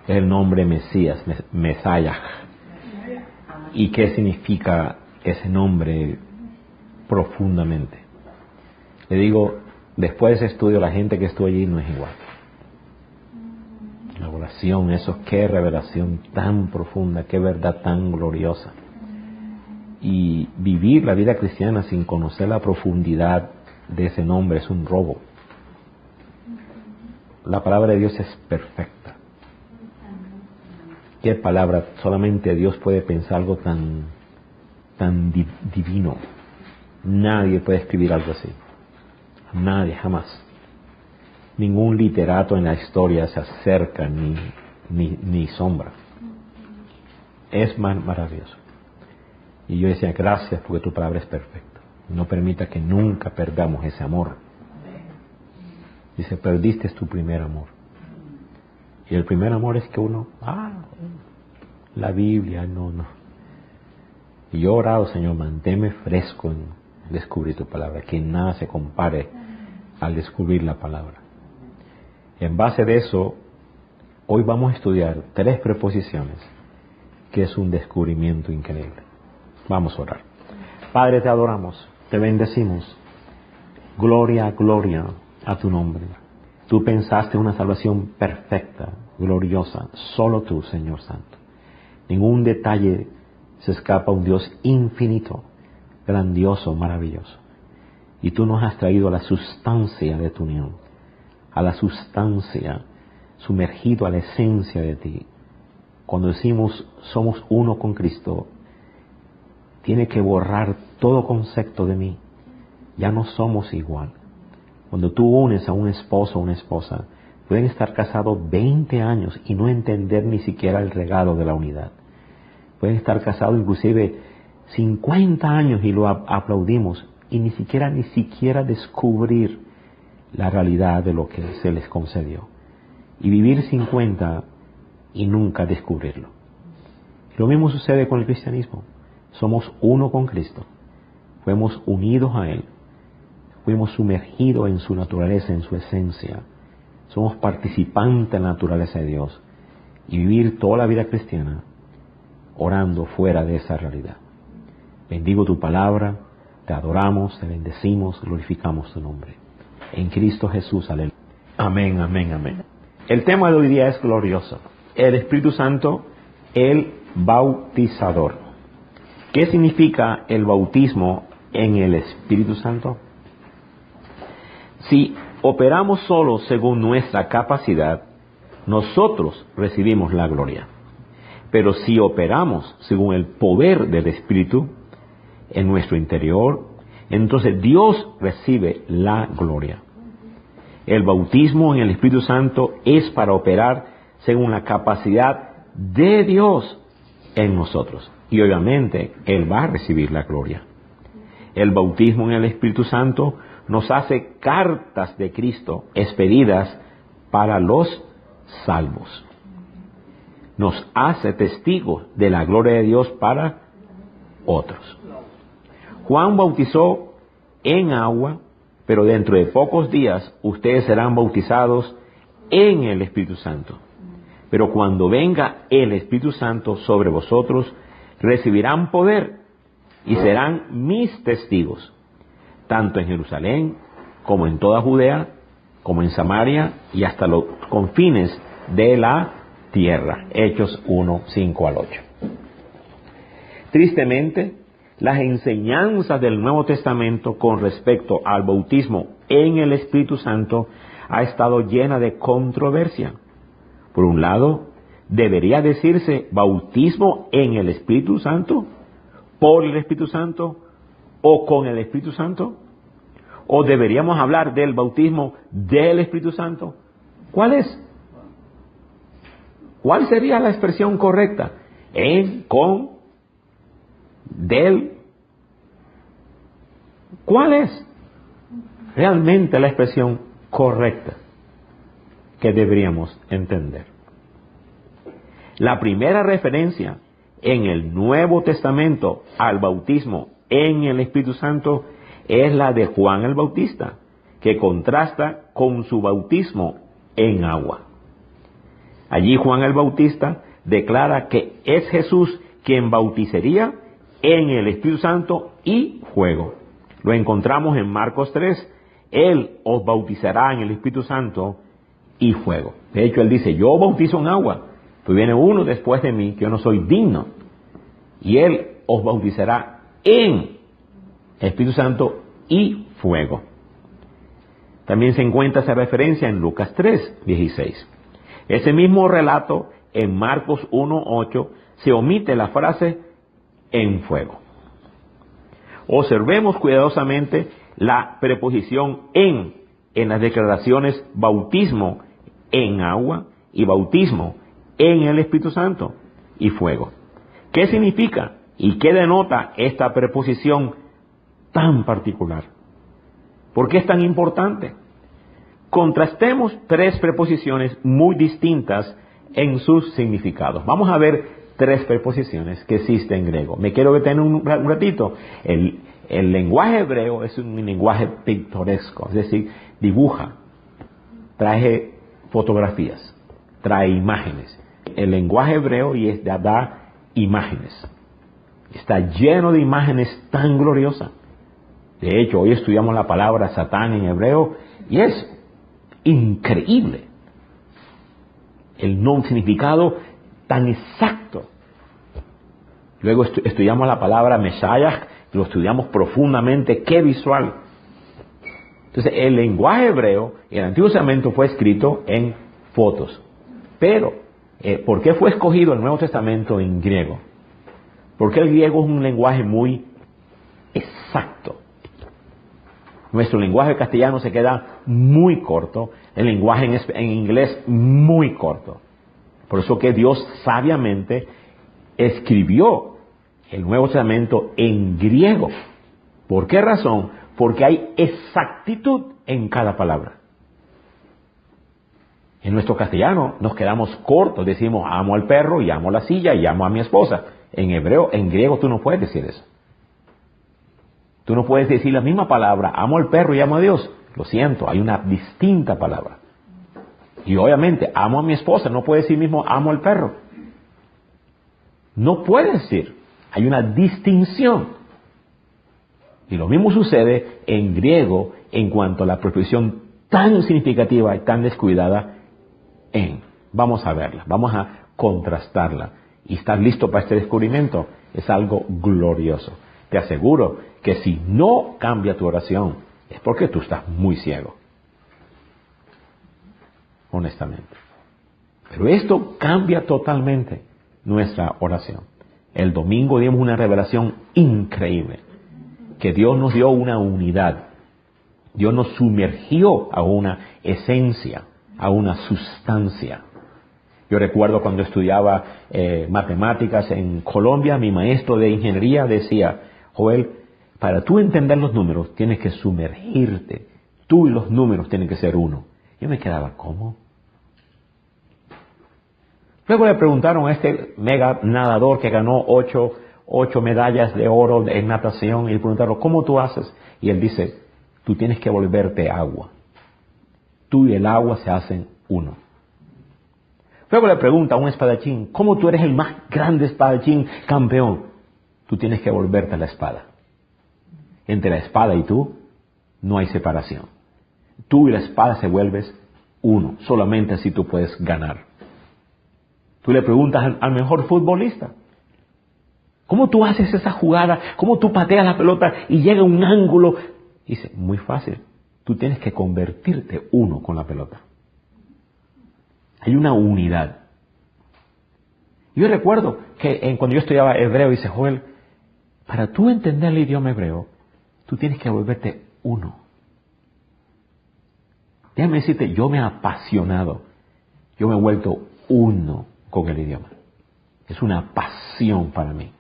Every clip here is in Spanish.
Es el nombre Mesías, Mesías. ¿Y qué significa ese nombre profundamente? Le digo, después de ese estudio, la gente que estuvo allí no es igual. La oración, eso, qué revelación tan profunda, qué verdad tan gloriosa. Y vivir la vida cristiana sin conocer la profundidad de ese nombre es un robo. La palabra de Dios es perfecta. ¿Qué palabra? Solamente Dios puede pensar algo tan divino. Nadie puede escribir algo así. Nadie, jamás. Ningún literato en la historia se acerca ni sombra. Es maravilloso. Y yo decía, gracias porque tu palabra es perfecta. No permita que nunca perdamos ese amor. Dice, perdiste tu primer amor. Y el primer amor es que uno, la Biblia, no. Y yo he orado, Señor, manténme fresco en descubrir tu palabra, que nada se compare al descubrir la palabra. En base de eso, hoy vamos a estudiar 3 preposiciones, que es un descubrimiento increíble. Vamos a orar. Padre, te adoramos, te bendecimos. Gloria, gloria a tu nombre. Tú pensaste una salvación perfecta, gloriosa, solo tú, Señor Santo. Ningún detalle se escapa a un Dios infinito, grandioso, maravilloso. Y tú nos has traído a la sustancia de tu unión, a la sustancia, sumergido a la esencia de ti. Cuando decimos somos uno con Cristo, tiene que borrar todo concepto de mí. Ya no somos igual. Cuando tú unes a un esposo o una esposa, pueden estar casados 20 años y no entender ni siquiera el regalo de la unidad. Pueden estar casados inclusive 50 años y lo aplaudimos y ni siquiera descubrir la realidad de lo que se les concedió. Y vivir 50 y nunca descubrirlo. Lo mismo sucede con el cristianismo. Somos uno con Cristo. Fuimos unidos a Él. Fuimos sumergidos en su naturaleza, en su esencia. Somos participantes en la naturaleza de Dios. Y vivir toda la vida cristiana orando fuera de esa realidad. Bendigo tu palabra, te adoramos, te bendecimos, glorificamos tu nombre. En Cristo Jesús, aleluya. Amén, amén, amén. El tema de hoy día es glorioso. El Espíritu Santo, el bautizador. ¿Qué significa el bautismo en el Espíritu Santo? Si operamos solo según nuestra capacidad, nosotros recibimos la gloria. Pero si operamos según el poder del Espíritu en nuestro interior, entonces Dios recibe la gloria. El bautismo en el Espíritu Santo es para operar según la capacidad de Dios en nosotros. Y obviamente Él va a recibir la gloria. El bautismo en el Espíritu Santo nos hace cartas de Cristo expedidas para los salvos. Nos hace testigos de la gloria de Dios para otros. Juan bautizó en agua, pero dentro de pocos días ustedes serán bautizados en el Espíritu Santo. Pero cuando venga el Espíritu Santo sobre vosotros, recibirán poder y serán mis testigos, tanto en Jerusalén como en toda Judea, como en Samaria y hasta los confines de la tierra. Hechos 1, 5 al 8. Tristemente, las enseñanzas del Nuevo Testamento con respecto al bautismo en el Espíritu Santo ha estado llena de controversia. Por un lado, ¿debería decirse bautismo en el Espíritu Santo, por el Espíritu Santo o con el Espíritu Santo? ¿O deberíamos hablar del bautismo del Espíritu Santo? ¿Cuál es? ¿Cuál sería la expresión correcta? ¿En, con, del? ¿Cuál es realmente la expresión correcta que deberíamos entender? La primera referencia en el Nuevo Testamento al bautismo en el Espíritu Santo es la de Juan el Bautista, que contrasta con su bautismo en agua. Allí Juan el Bautista declara que es Jesús quien bautizaría en el Espíritu Santo y fuego. Lo encontramos en Marcos 3. Él os bautizará en el Espíritu Santo y fuego. De hecho, él dice, yo bautizo en agua, pues viene uno después de mí que yo no soy digno. Y él os bautizará en Espíritu Santo y fuego. También se encuentra esa referencia en Lucas 3:16. Ese mismo relato en Marcos 1:8 se omite la frase en fuego. Observemos cuidadosamente la preposición en las declaraciones bautismo en agua y bautismo en el Espíritu Santo y fuego. ¿Qué significa y qué denota esta preposición tan particular? ¿Por qué es tan importante? Contrastemos tres preposiciones muy distintas en sus significados. Vamos a ver tres preposiciones que existen en griego. Me quiero detener un ratito. El lenguaje hebreo es un lenguaje pintoresco, es decir, dibuja, trae fotografías, trae imágenes. El lenguaje hebreo da imágenes. Está lleno de imágenes tan gloriosas. De hecho, hoy estudiamos la palabra Satán en hebreo y es increíble el significado tan exacto. Luego estudiamos la palabra Mesías, lo estudiamos profundamente, qué visual. Entonces, el lenguaje hebreo, el Antiguo Testamento fue escrito en fotos. Pero, ¿por qué fue escogido el Nuevo Testamento en griego? Porque el griego es un lenguaje muy exacto. Nuestro lenguaje castellano se queda muy corto, el lenguaje en inglés muy corto. Por eso que Dios sabiamente escribió el Nuevo Testamento en griego. ¿Por qué razón? Porque hay exactitud en cada palabra. En nuestro castellano nos quedamos cortos, decimos amo al perro y amo la silla y amo a mi esposa. En hebreo, en griego tú no puedes decir eso. Tú no puedes decir la misma palabra, amo al perro y amo a Dios. Lo siento, hay una distinta palabra. Y obviamente, amo a mi esposa, no puede decir mismo amo al perro. No puede decir, hay una distinción. Y lo mismo sucede en griego en cuanto a la preposición tan significativa y tan descuidada en. Vamos a verla, vamos a contrastarla. Y estar listo para este descubrimiento es algo glorioso. Te aseguro que si no cambia tu oración, es porque tú estás muy ciego. Honestamente. Pero esto cambia totalmente nuestra oración. El domingo dimos una revelación increíble. Que Dios nos dio una unidad. Dios nos sumergió a una esencia, a una sustancia. Yo recuerdo cuando estudiaba matemáticas en Colombia, mi maestro de ingeniería decía, Joel, para tú entender los números tienes que sumergirte. Tú y los números tienen que ser uno. Yo me quedaba, ¿cómo? Luego le preguntaron a este mega nadador que ganó 8 medallas de oro en natación y le preguntaron, ¿cómo tú haces? Y él dice, tú tienes que volverte agua. Tú y el agua se hacen uno. Luego le pregunta a un espadachín, ¿cómo tú eres el más grande espadachín campeón? Tú tienes que volverte a la espada. Entre la espada y tú no hay separación. Tú y la espada se vuelves uno. Solamente así tú puedes ganar. Tú le preguntas al mejor futbolista, ¿cómo tú haces esa jugada? ¿Cómo tú pateas la pelota y llega a un ángulo? Dice, muy fácil. Tú tienes que convertirte uno con la pelota. Hay una unidad. Yo recuerdo que cuando yo estudiaba hebreo, dice Joel, para tú entender el idioma hebreo, tú tienes que volverte uno. Déjame decirte, yo me he apasionado. Yo me he vuelto uno con el idioma. Es una pasión para mí.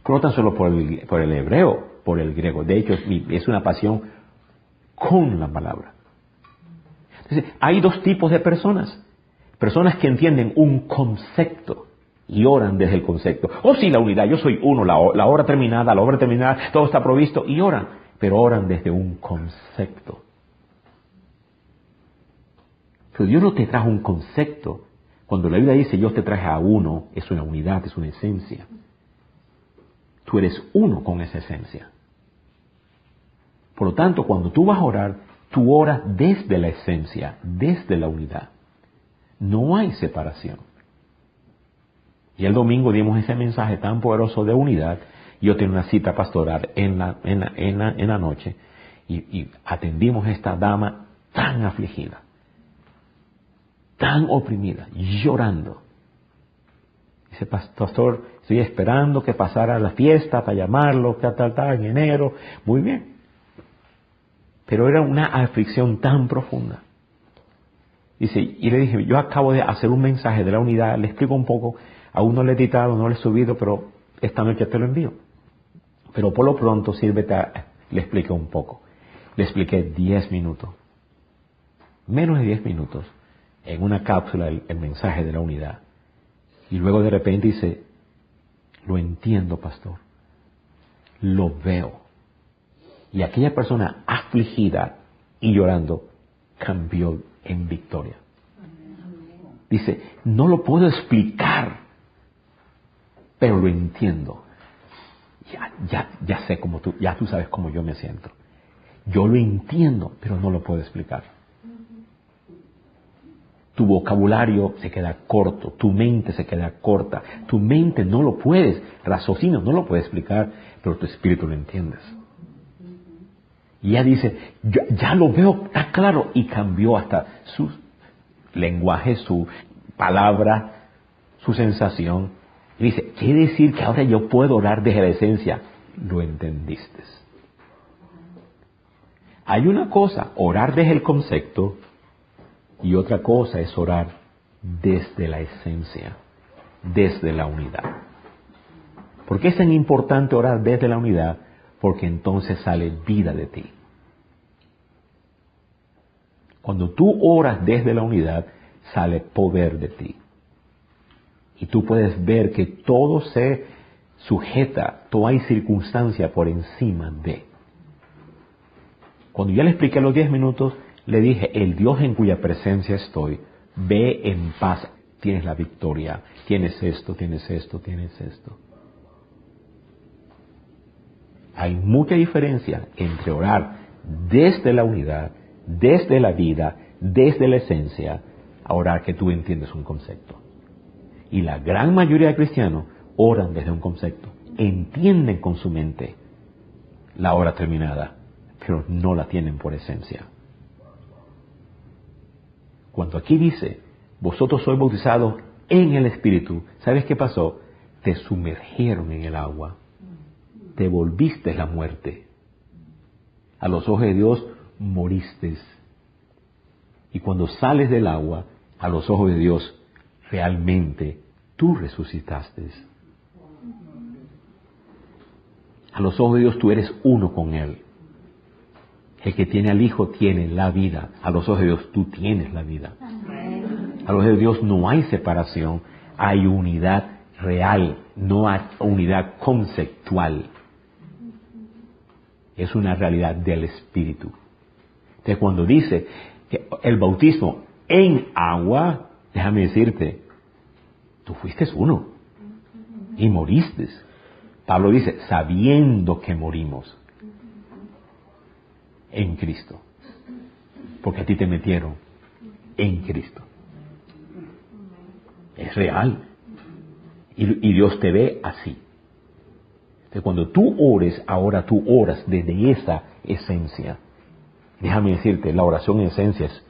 Pero no tan solo por el hebreo, por el griego. De hecho, es una pasión con la palabra. Entonces, hay dos tipos de personas. Personas que entienden un concepto y oran desde el concepto. Oh, sí, la unidad, yo soy uno, la obra terminada, todo está provisto y oran. Pero oran desde un concepto. Pero Dios no te trajo un concepto Cuando la Biblia dice Dios te traje a uno, es una unidad, es una esencia. Tú eres uno con esa esencia. Por lo tanto, cuando tú vas a orar, tú oras desde la esencia, desde la unidad. No hay separación. Y el domingo dimos ese mensaje tan poderoso de unidad. Yo tenía una cita pastoral en la noche y atendimos a esta dama tan afligida, tan oprimida, llorando. Dice, pastor, estoy esperando que pasara la fiesta para llamarlo, en enero. Muy bien. Pero era una aflicción tan profunda. Dice, y le dije, yo acabo de hacer un mensaje de la unidad, le explico un poco, aún no le he editado, no le he subido, pero esta noche te lo envío. Pero por lo pronto, le expliqué un poco. Le expliqué 10 minutos, menos de 10 minutos, en una cápsula el mensaje de la unidad. Y luego de repente dice, lo entiendo, pastor, lo veo. Y aquella persona afligida y llorando cambió en victoria. Dice, no lo puedo explicar, pero lo entiendo. Ya sé cómo ya tú sabes cómo yo me siento. Yo lo entiendo, pero no lo puedo explicar. Tu vocabulario se queda corto, tu mente se queda corta, tu mente no lo puedes, raciocinio no lo puedes explicar, pero tu espíritu lo entiendes. Y ella dice, ya lo veo, está claro, y cambió hasta su lenguaje, su palabra, su sensación. Y dice, quiere decir que ahora yo puedo orar desde la esencia. Lo entendiste. Hay una cosa, orar desde el concepto, y otra cosa es orar desde la esencia, desde la unidad. ¿Por qué es tan importante orar desde la unidad? Porque entonces sale vida de ti. Cuando tú oras desde la unidad, sale poder de ti. Y tú puedes ver que todo se sujeta, todo hay circunstancia por encima de. Cuando ya le expliqué los 10 minutos, le dije, el Dios en cuya presencia estoy, ve en paz, tienes la victoria, tienes esto, tienes esto, tienes esto. Hay mucha diferencia entre orar desde la unidad, desde la vida, desde la esencia, a orar que tú entiendes un concepto. Y la gran mayoría de cristianos oran desde un concepto, entienden con su mente la hora terminada, pero no la tienen por esencia. Cuando aquí dice, vosotros sois bautizados en el Espíritu, ¿sabes qué pasó? Te sumergieron en el agua, te volviste la muerte. A los ojos de Dios moriste. Y cuando sales del agua, a los ojos de Dios, realmente tú resucitaste. A los ojos de Dios tú eres uno con Él. El que tiene al Hijo tiene la vida. A los ojos de Dios tú tienes la vida. A los ojos de Dios no hay separación, hay unidad real, no hay unidad conceptual. Es una realidad del Espíritu. Entonces cuando dice que el bautismo en agua, déjame decirte, tú fuiste uno y moriste. Pablo dice, sabiendo que morimos en Cristo, porque a ti te metieron en Cristo. Es real. Y Dios te ve así. Entonces, cuando tú ores, ahora tú oras desde esa esencia. Déjame decirte, la oración en esencia es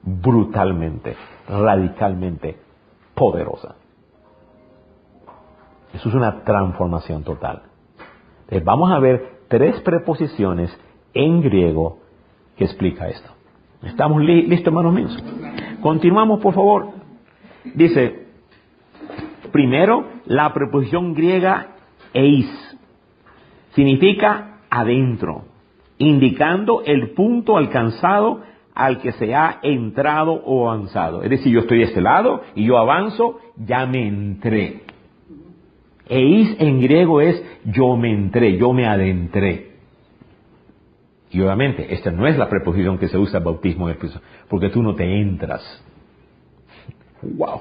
brutalmente, radicalmente poderosa. Eso es una transformación total. Entonces, vamos a ver 3 preposiciones en griego que explica esto. ¿Estamos listos, hermanos míos? Continuamos, por favor. Dice, primero, la preposición griega eis. Significa adentro, indicando el punto alcanzado al que se ha entrado o avanzado. Es decir, yo estoy de este lado y yo avanzo, ya me entré. Eis en griego es yo me entré, yo me adentré. Y obviamente, esta no es la preposición que se usa en bautismo, porque tú no te entras. ¡Wow!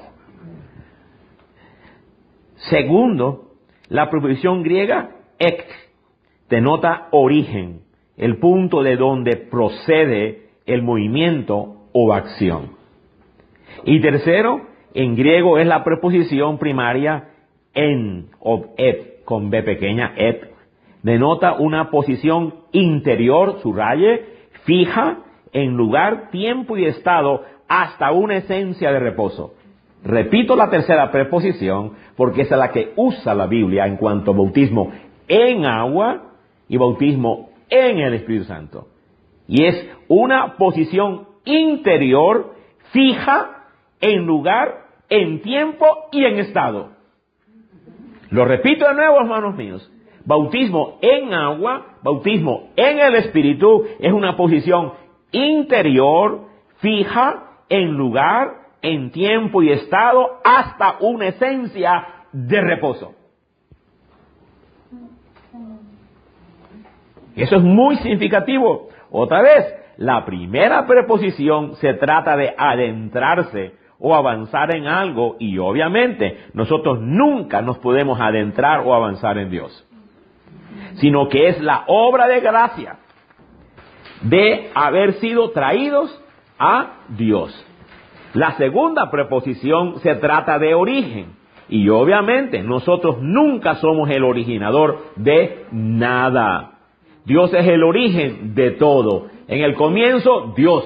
Segundo, la preposición griega ek denota origen, el punto de donde procede el movimiento o acción. Y tercero, en griego es la preposición primaria en o et, con B pequeña, et, denota una posición interior, subraye, fija, en lugar, tiempo y estado, hasta una esencia de reposo. Repito la tercera preposición, porque esa es la que usa la Biblia en cuanto a bautismo en agua y bautismo en el Espíritu Santo. Y es una posición interior, fija, en lugar, en tiempo y en estado. Lo repito de nuevo, hermanos míos. Bautismo en agua, bautismo en el Espíritu, es una posición interior, fija, en lugar, en tiempo y estado, hasta una esencia de reposo. Eso es muy significativo. Otra vez, la primera preposición se trata de adentrarse o avanzar en algo, y obviamente nosotros nunca nos podemos adentrar o avanzar en Dios, sino que es la obra de gracia de haber sido traídos a Dios. La segunda preposición se trata de origen, y obviamente nosotros nunca somos el originador de nada. Dios es el origen de todo. En el comienzo, Dios.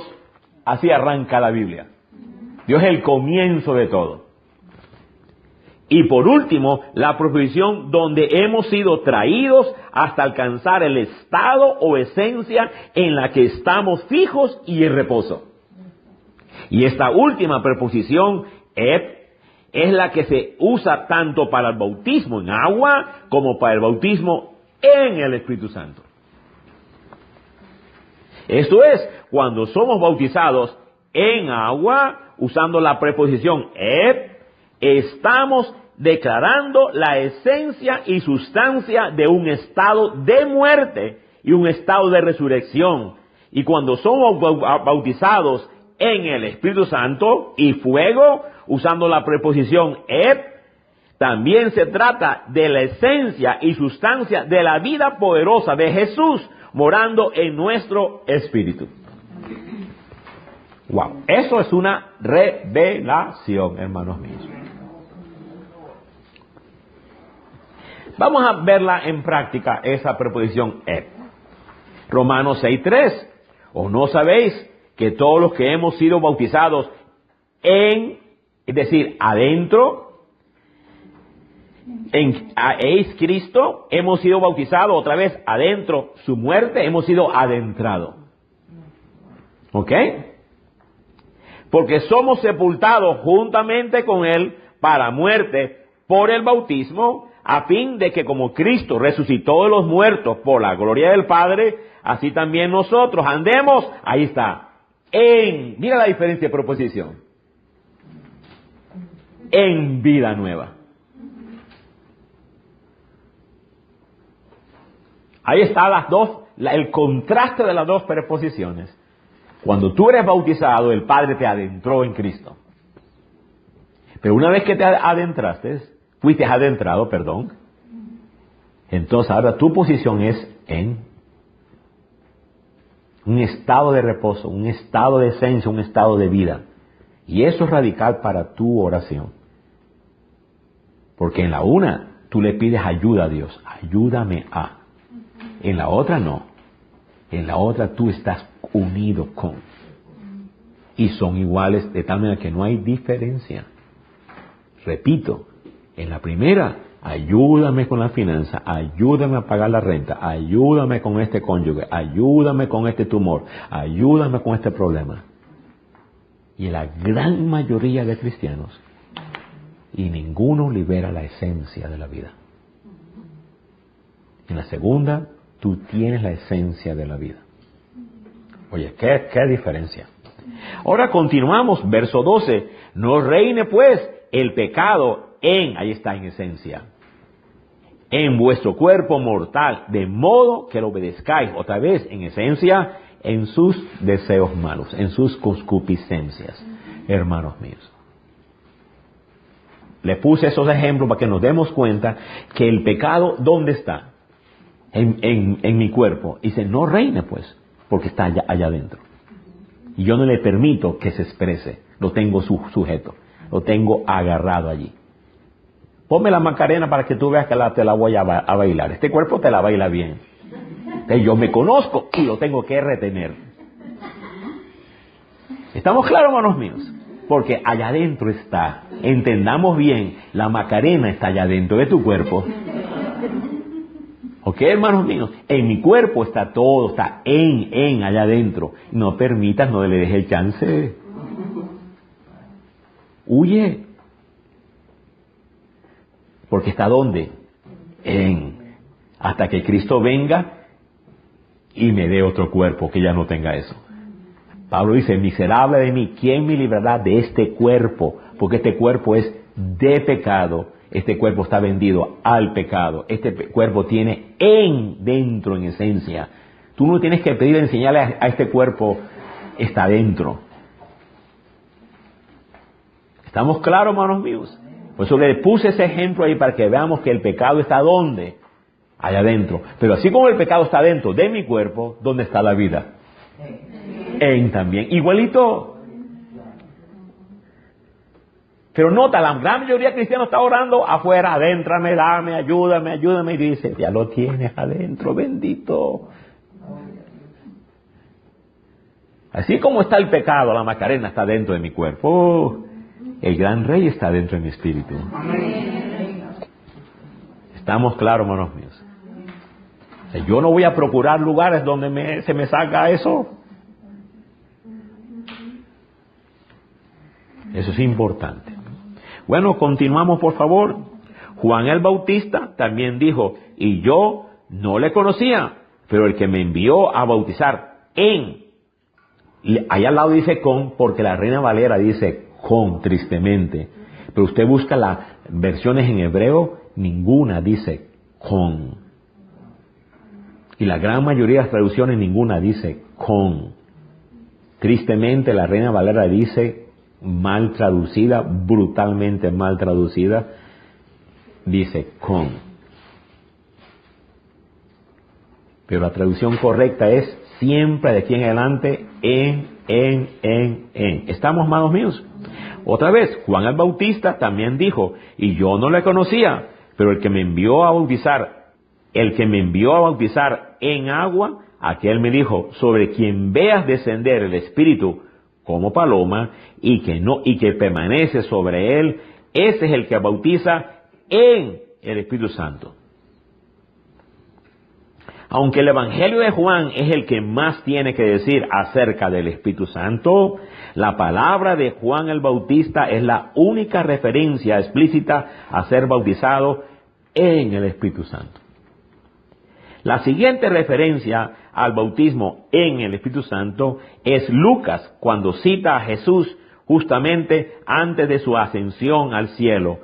Así arranca la Biblia. Dios es el comienzo de todo. Y por último, la preposición donde hemos sido traídos hasta alcanzar el estado o esencia en la que estamos fijos y en reposo. Y esta última preposición, et, es la que se usa tanto para el bautismo en agua como para el bautismo en el Espíritu Santo. Esto es, cuando somos bautizados en agua, usando la preposición et, estamos declarando la esencia y sustancia de un estado de muerte y un estado de resurrección. Y cuando somos bautizados en el Espíritu Santo y fuego, usando la preposición et, también se trata de la esencia y sustancia de la vida poderosa de Jesús morando en nuestro espíritu. Wow, eso es una revelación, hermanos míos. Vamos a verla en práctica, esa preposición et. Romanos 6:3. ¿O no sabéis que todos los que hemos sido bautizados en, es decir, adentro, es Cristo, hemos sido bautizados otra vez adentro, su muerte, hemos sido adentrados? ¿Ok? Porque somos sepultados juntamente con Él para muerte por el bautismo, a fin de que como Cristo resucitó de los muertos por la gloria del Padre, así también nosotros andemos, ahí está, mira la diferencia de proposición, en vida nueva. Ahí está el contraste de las dos preposiciones. Cuando tú eres bautizado, el Padre te adentró en Cristo. Pero una vez que fuiste adentrado, entonces ahora tu posición es en un estado de reposo, un estado de esencia, un estado de vida. Y eso es radical para tu oración. Porque en la una, tú le pides ayuda a Dios. Ayúdame a. En la otra no. En la otra tú estás unido con. Y son iguales de tal manera que no hay diferencia. Repito, en la primera, ayúdame con la finanza, ayúdame a pagar la renta, ayúdame con este cónyuge, ayúdame con este tumor, ayúdame con este problema. Y la gran mayoría de cristianos, y ninguno libera la esencia de la vida. En la segunda, tú tienes la esencia de la vida. Oye, ¿qué diferencia? Ahora continuamos, verso 12. No reine pues el pecado ahí está en esencia, en vuestro cuerpo mortal, de modo que lo obedezcáis, otra vez en esencia, en sus deseos malos, en sus concupiscencias, hermanos míos. le puse esos ejemplos para que nos demos cuenta que el pecado, ¿dónde está? En mi cuerpo. Y dice, no reine pues, porque está allá adentro. Y yo no le permito que se exprese. Lo tengo sujeto. Lo tengo agarrado allí. Ponme la Macarena para que tú veas que te la voy a bailar. Este cuerpo te la baila bien. Entonces yo me conozco y lo tengo que retener. ¿Estamos claros, hermanos míos? Porque allá adentro está. Entendamos bien, la Macarena está allá adentro de tu cuerpo. ¿Ok, hermanos míos? En mi cuerpo está todo, está allá adentro. No permitas, no le dejes el chance. Huye. Porque está ¿dónde? Hasta que Cristo venga y me dé otro cuerpo que ya no tenga eso. Pablo dice, miserable de mí, ¿quién me librará de este cuerpo? Porque este cuerpo es de pecado, este cuerpo está vendido al pecado, este cuerpo tiene dentro en esencia. Tú no tienes que pedir enseñarle a este cuerpo, está dentro. ¿Estamos claros, hermanos míos? Por eso le puse ese ejemplo ahí para que veamos que el pecado está ¿dónde? Allá adentro. Pero así como el pecado está dentro de mi cuerpo, ¿dónde está la vida? También, igualito. Pero nota, la gran mayoría de cristianos está orando afuera, adéntrame, dame, ayúdame, y dice, ya lo tienes adentro, bendito. Así como está el pecado, la Macarena está dentro de mi cuerpo, el gran Rey está dentro de mi espíritu. ¿Estamos claros, hermanos míos? O sea, yo no voy a procurar lugares donde se me salga eso. Eso es importante. Bueno, continuamos por favor. Juan el Bautista también dijo, y yo no le conocía, pero el que me envió a bautizar allá al lado dice con, porque la Reina Valera dice con, tristemente. Pero usted busca las versiones en hebreo, ninguna dice con. Y la gran mayoría de las traducciones, ninguna dice con. Tristemente la Reina Valera dice mal traducida, brutalmente mal traducida, dice con. Pero la traducción correcta es siempre de aquí en adelante en. ¿Estamos, hermanos míos? Otra vez, Juan el Bautista también dijo, y yo no le conocía, pero el que me envió a bautizar en agua, aquel me dijo, sobre quien veas descender el Espíritu como paloma, y que permanece sobre él, ese es el que bautiza en el Espíritu Santo. Aunque el Evangelio de Juan es el que más tiene que decir acerca del Espíritu Santo, la palabra de Juan el Bautista es la única referencia explícita a ser bautizado en el Espíritu Santo. La siguiente referencia al bautismo en el Espíritu Santo es Lucas, cuando cita a Jesús justamente antes de su ascensión al cielo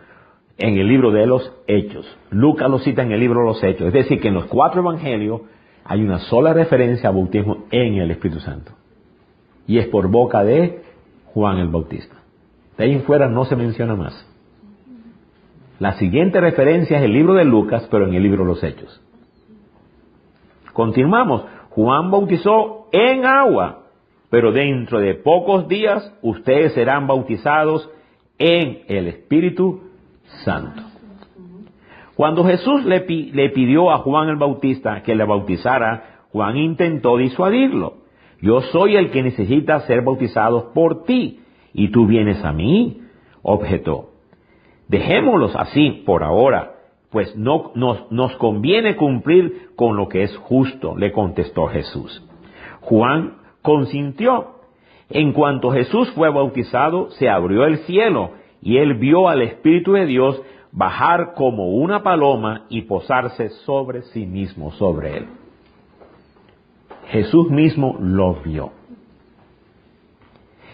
en el libro de los Hechos. Lucas lo cita en el libro de los Hechos. Es decir, que en los 4 evangelios hay una sola referencia al bautismo en el Espíritu Santo. Y es por boca de Juan el Bautista. De ahí en fuera no se menciona más. La siguiente referencia es el libro de Lucas, pero en el libro de los Hechos. Continuamos. Juan bautizó en agua, pero dentro de pocos días ustedes serán bautizados en el Espíritu Santo. Cuando Jesús le pidió a Juan el Bautista que le bautizara, Juan intentó disuadirlo. Yo soy el que necesita ser bautizado por ti, y tú vienes a mí, objetó. Dejémoslos así por ahora, pues no nos conviene cumplir con lo que es justo, le contestó Jesús. Juan consintió. En cuanto Jesús fue bautizado, se abrió el cielo, y él vio al Espíritu de Dios bajar como una paloma y posarse sobre sí mismo, sobre él. Jesús mismo lo vio.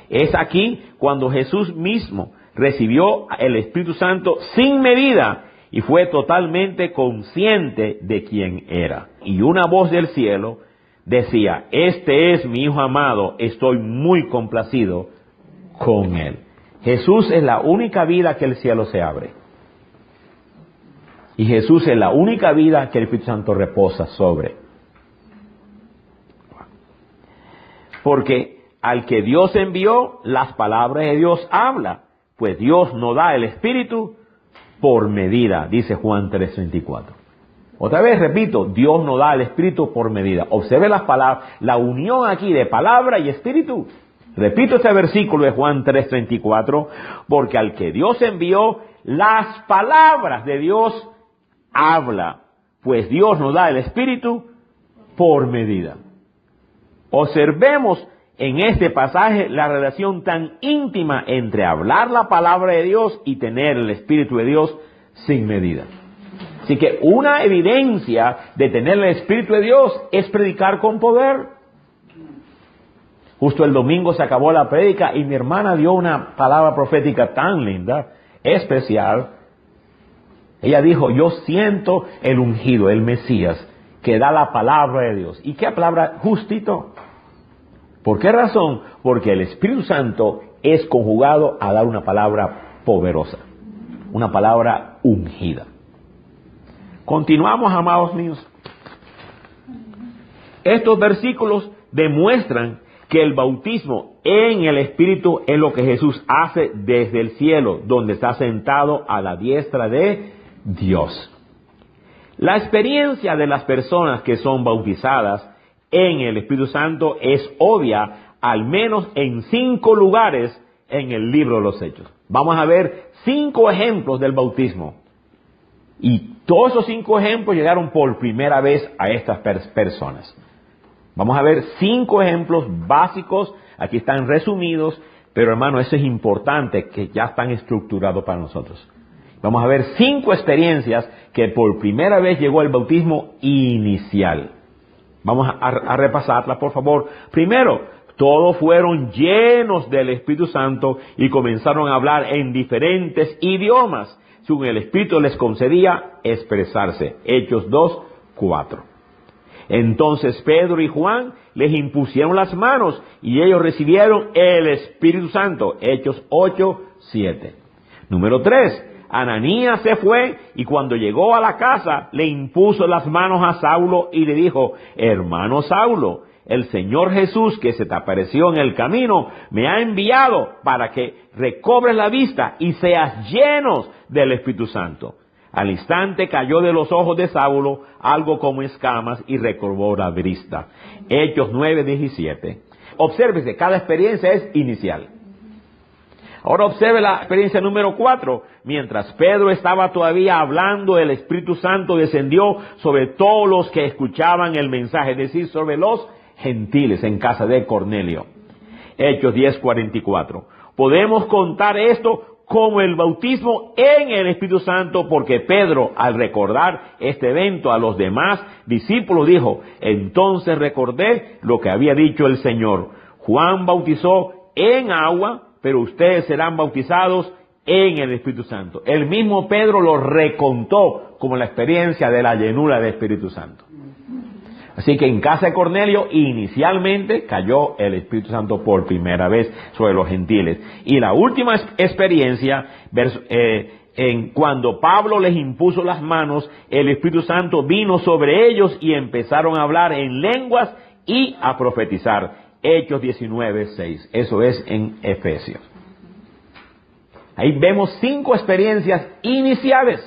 Es aquí cuando Jesús mismo recibió el Espíritu Santo sin medida y fue totalmente consciente de quién era. Y una voz del cielo decía, este es mi Hijo amado, estoy muy complacido con él. Jesús es la única vida que el cielo se abre. Y Jesús es la única vida que el Espíritu Santo reposa sobre. Porque al que Dios envió, las palabras de Dios habla, pues Dios no da el Espíritu por medida, dice Juan 3:24. Otra vez repito, Dios no da el Espíritu por medida. Observe las palabras, la unión aquí de palabra y Espíritu. Repito este versículo de Juan 3:34, porque al que Dios envió, las palabras de Dios habla, pues Dios no da el Espíritu por medida. Observemos en este pasaje la relación tan íntima entre hablar la palabra de Dios y tener el Espíritu de Dios sin medida. Así que una evidencia de tener el Espíritu de Dios es predicar con poder. Justo el domingo se acabó la prédica y mi hermana dio una palabra profética tan linda, especial. Ella dijo, yo siento el ungido, el Mesías, que da la palabra de Dios. ¿Y qué palabra? Justito. ¿Por qué razón? Porque el Espíritu Santo es conjugado a dar una palabra poderosa, una palabra ungida. Continuamos, amados míos. Estos versículos demuestran que el bautismo en el Espíritu es lo que Jesús hace desde el cielo, donde está sentado a la diestra de Dios. La experiencia de las personas que son bautizadas en el Espíritu Santo es obvia, al menos en 5 lugares en el libro de los Hechos. Vamos a ver 5 ejemplos del bautismo. Y todos esos 5 ejemplos llegaron por primera vez a estas personas. Vamos a ver 5 ejemplos básicos, aquí están resumidos, pero hermano, eso es importante, que ya están estructurados para nosotros. Vamos a ver 5 experiencias que por primera vez llegó el bautismo inicial. Vamos a repasarlas, por favor. Primero, todos fueron llenos del Espíritu Santo y comenzaron a hablar en diferentes idiomas, según el Espíritu les concedía expresarse. Hechos 2:4. Entonces Pedro y Juan les impusieron las manos y ellos recibieron el Espíritu Santo. Hechos 8:7. Número 3. Ananías se fue y cuando llegó a la casa le impuso las manos a Saulo y le dijo, hermano Saulo, el Señor Jesús que se te apareció en el camino me ha enviado para que recobres la vista y seas llenos del Espíritu Santo. Al instante cayó de los ojos de Saulo algo como escamas y recobró la vista. Hechos 9:17. Obsérvese, cada experiencia es inicial. Ahora observe la experiencia número 4. Mientras Pedro estaba todavía hablando, el Espíritu Santo descendió sobre todos los que escuchaban el mensaje, es decir, sobre los gentiles en casa de Cornelio. Hechos 10:44. Podemos contar esto como el bautismo en el Espíritu Santo, porque Pedro, al recordar este evento a los demás discípulos, dijo, entonces recordé lo que había dicho el Señor. Juan bautizó en agua, pero ustedes serán bautizados en el Espíritu Santo. El mismo Pedro lo recontó como la experiencia de la llenura del Espíritu Santo. Así que en casa de Cornelio inicialmente cayó el Espíritu Santo por primera vez sobre los gentiles. Y la última experiencia, cuando Pablo les impuso las manos, el Espíritu Santo vino sobre ellos y empezaron a hablar en lenguas y a profetizar. Hechos 19:6. Eso es en Efesios. Ahí vemos 5 experiencias iniciales.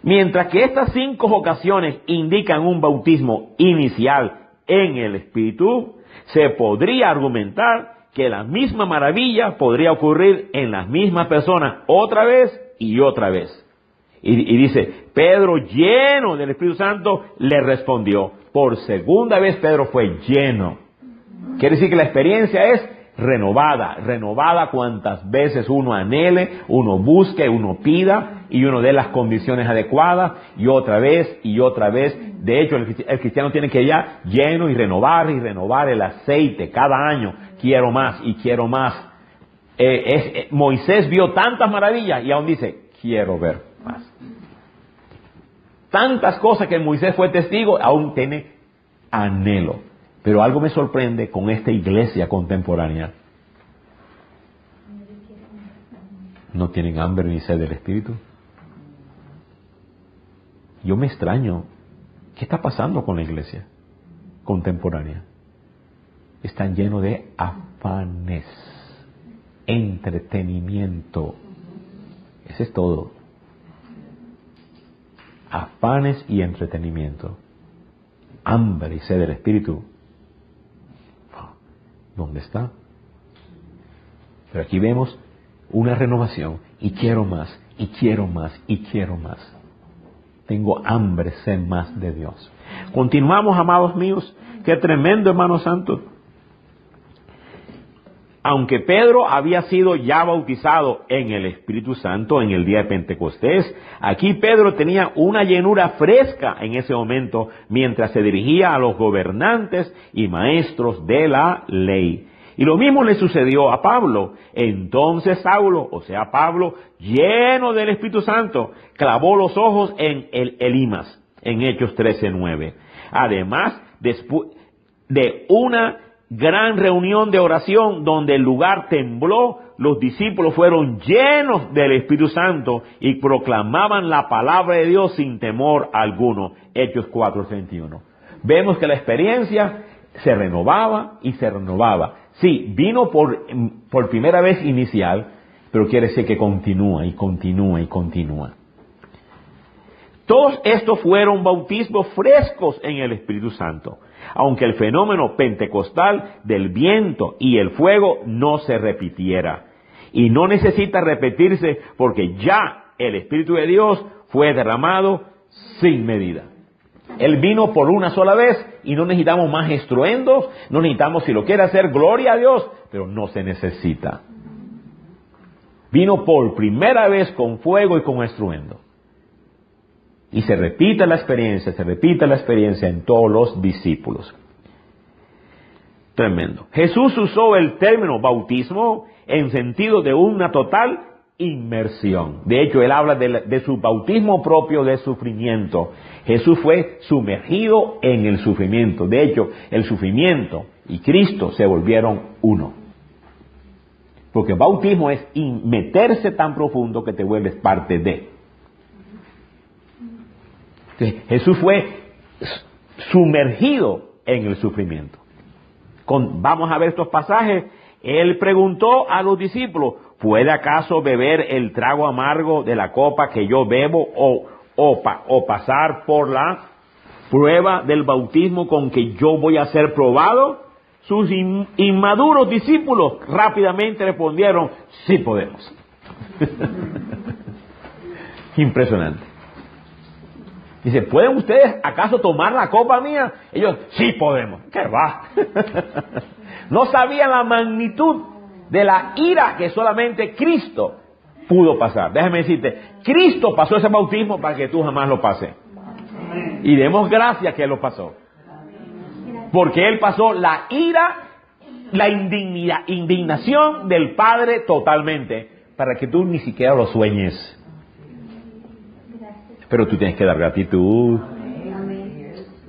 Mientras que estas 5 ocasiones indican un bautismo inicial en el Espíritu, se podría argumentar que la misma maravilla podría ocurrir en las mismas personas otra vez y otra vez. Y dice, Pedro, lleno del Espíritu Santo, le respondió. Por segunda vez Pedro fue lleno. Quiere decir que la experiencia es renovada cuantas veces uno anhele, uno busque, uno pida y uno dé las condiciones adecuadas y otra vez y otra vez. De hecho, el cristiano tiene que ya lleno y renovar el aceite cada año. Quiero más y quiero más. Moisés vio tantas maravillas y aún dice, quiero ver más. Tantas cosas que Moisés fue testigo, aún tiene anhelo. Pero algo me sorprende con esta iglesia contemporánea. no tienen hambre ni sed del Espíritu. Yo me extraño. ¿Qué está pasando con la iglesia contemporánea? Están llenos de afanes, entretenimiento. Ese es todo. Afanes y entretenimiento. Hambre y sed del Espíritu. ¿Dónde está? Pero aquí vemos una renovación. Y quiero más, y quiero más, y quiero más. Tengo hambre, sed más de Dios. Continuamos, amados míos. Qué tremendo, hermanos santos. Aunque Pedro había sido ya bautizado en el Espíritu Santo en el día de Pentecostés, aquí Pedro tenía una llenura fresca en ese momento mientras se dirigía a los gobernantes y maestros de la ley. Y lo mismo le sucedió a Pablo. Entonces Saulo, o sea Pablo, lleno del Espíritu Santo, clavó los ojos en el Elimas, en Hechos 13:9. Además, después de una gran reunión de oración donde el lugar tembló, los discípulos fueron llenos del Espíritu Santo y proclamaban la palabra de Dios sin temor alguno. Hechos 4:31. Vemos que la experiencia se renovaba y se renovaba. Sí, vino por primera vez inicial, pero quiere decir que continúa y continúa y continúa. Todos estos fueron bautismos frescos en el Espíritu Santo, aunque el fenómeno pentecostal del viento y el fuego no se repitiera. Y no necesita repetirse porque ya el Espíritu de Dios fue derramado sin medida. Él vino por una sola vez y no necesitamos más estruendos, no necesitamos, si lo quiere hacer, gloria a Dios, pero no se necesita. Vino por primera vez con fuego y con estruendo. Y se repite la experiencia en todos los discípulos. Tremendo. Jesús usó el término bautismo en sentido de una total inmersión. De hecho, él habla de su bautismo propio de sufrimiento. Jesús fue sumergido en el sufrimiento. De hecho, el sufrimiento y Cristo se volvieron uno. Porque bautismo es meterse tan profundo que te vuelves parte de. Entonces, Jesús fue sumergido en el sufrimiento. Vamos a ver estos pasajes. Él preguntó a los discípulos, ¿puede acaso beber el trago amargo de la copa que yo bebo o pasar por la prueba del bautismo con que yo voy a ser probado? Sus inmaduros discípulos rápidamente respondieron, sí podemos. Impresionante. Dice, ¿pueden ustedes acaso tomar la copa mía? Ellos, sí podemos. ¿Qué va? No sabían la magnitud de la ira que solamente Cristo pudo pasar. Déjame decirte, Cristo pasó ese bautismo para que tú jamás lo pases. Y demos gracias que Él lo pasó. Porque Él pasó la ira, la indignación del Padre totalmente, para que tú ni siquiera lo sueñes. Pero tú tienes que dar gratitud,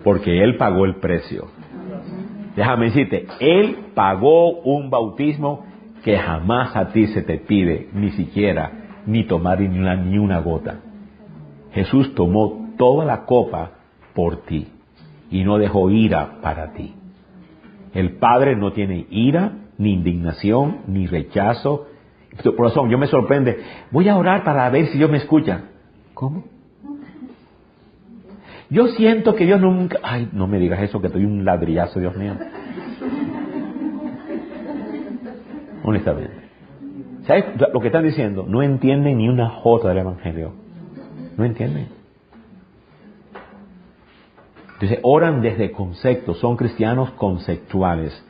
porque Él pagó el precio. Déjame decirte, Él pagó un bautismo que jamás a ti se te pide, ni siquiera, ni tomar ni una gota. Jesús tomó toda la copa por ti y no dejó ira para ti. El Padre no tiene ira, ni indignación, ni rechazo. Por eso yo me sorprende. Voy a orar para ver si Dios me escucha. ¿Cómo? Yo siento que Dios nunca... Ay, no me digas eso, que estoy un ladrillazo, Dios mío. Honestamente. ¿Sabes lo que están diciendo? No entienden ni una jota del Evangelio. No entienden. Entonces, oran desde conceptos. Son cristianos conceptuales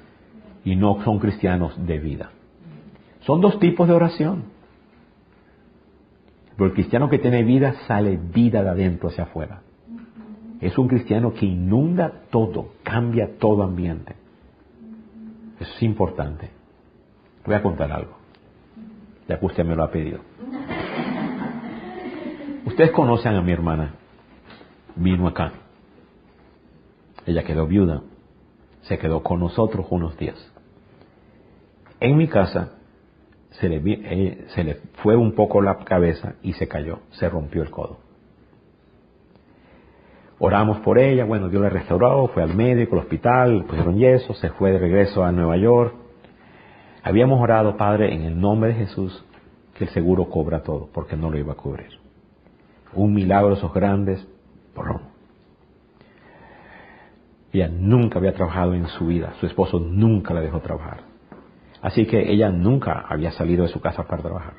y no son cristianos de vida. Son dos tipos de oración. Pero el cristiano que tiene vida, sale vida de adentro hacia afuera. Es un cristiano que inunda todo, cambia todo ambiente. Eso es importante. Voy a contar algo, ya que usted me lo ha pedido. Ustedes conocen a mi hermana. Vino acá. Ella quedó viuda. Se quedó con nosotros unos días. En mi casa se le fue un poco la cabeza y se cayó, se rompió el codo. Oramos por ella, bueno, Dios la restauró, fue al médico, al hospital, pusieron yeso, se fue de regreso a Nueva York. Habíamos orado, Padre, en el nombre de Jesús, que el seguro cobra todo, porque no lo iba a cubrir. Un milagro de esos grandes, ¡brum! Ella nunca había trabajado en su vida, su esposo nunca la dejó trabajar. Así que ella nunca había salido de su casa para trabajar.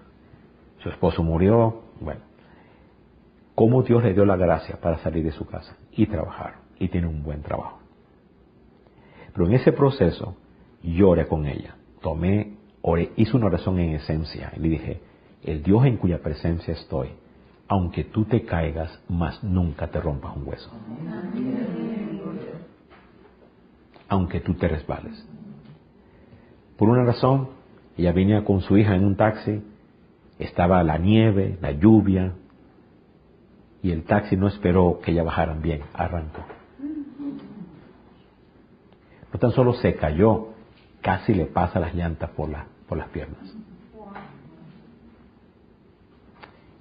Su esposo murió, bueno. ¿Cómo Dios le dio la gracia para salir de su casa y trabajar? Y tiene un buen trabajo. Pero en ese proceso, yo oré con ella. Oré, hice una oración en esencia. Y le dije, el Dios en cuya presencia estoy, aunque tú te caigas, más nunca te rompas un hueso. Aunque tú te resbales. Por una razón, ella venía con su hija en un taxi, estaba la nieve, la lluvia, y el taxi no esperó que ella bajaran bien, arrancó. No tan solo se cayó, casi le pasa las llantas por las piernas.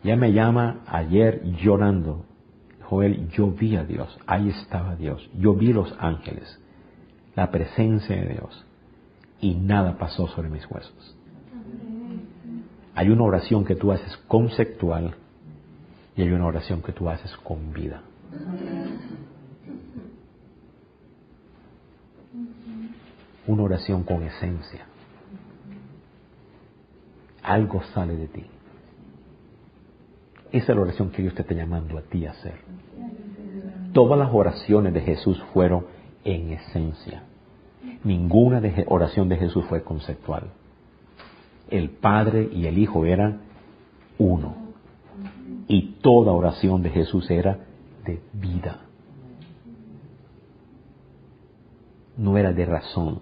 Ella me llama ayer llorando. Joel, yo vi a Dios, ahí estaba Dios, yo vi los ángeles, la presencia de Dios, y nada pasó sobre mis huesos. Hay una oración que tú haces conceptual y hay una oración que tú haces con vida. Una oración con esencia. Algo sale de ti. Esa es la oración que Dios te está llamando a ti a hacer. Todas las oraciones de Jesús fueron en esencia. Ninguna oración de Jesús fue conceptual. El Padre y el Hijo eran uno. Y toda oración de Jesús era de vida. No era de razón.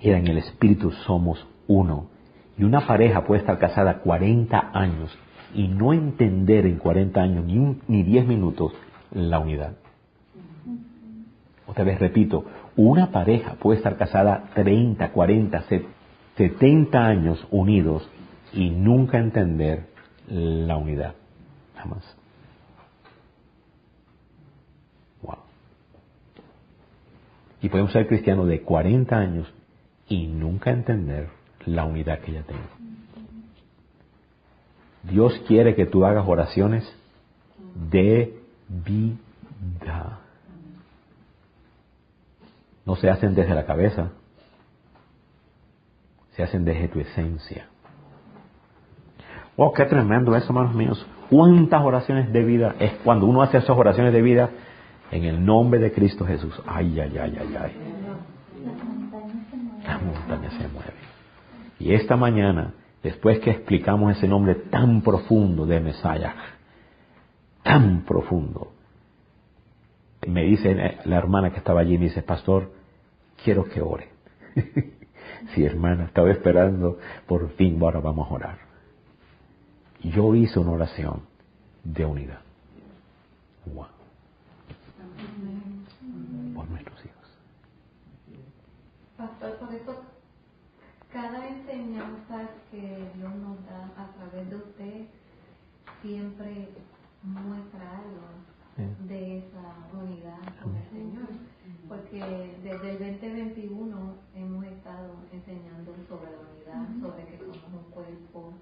Era en el Espíritu somos uno. Y una pareja puede estar casada 40 años y no entender en 40 años ni 10 minutos la unidad. Otra vez repito, una pareja puede estar casada 30, 40, 70 años unidos y nunca entender la unidad. Jamás. Wow. Y podemos ser cristianos de 40 años y nunca entender la unidad que ella tiene. Dios quiere que tú hagas oraciones de vida. No se hacen desde la cabeza, se hacen desde tu esencia. Oh, qué tremendo eso, hermanos míos. ¿Cuántas oraciones de vida es cuando uno hace esas oraciones de vida en el nombre de Cristo Jesús? Ay, ay, ay, ay, ay. La montaña se mueve. Y esta mañana, después que explicamos ese nombre tan profundo de Mesías, tan profundo, me dice la hermana que estaba allí, me dice, pastor, quiero que ore. Sí, hermana, estaba esperando, por fin, ahora vamos a orar. Yo hice una oración de unidad. Wow. Por nuestros hijos. Pastor, por eso cada enseñanza que Dios nos da a través de usted siempre muestra algo de esa unidad con el Señor. Porque desde el 2021 hemos estado enseñando sobre la unidad, sobre que somos un cuerpo.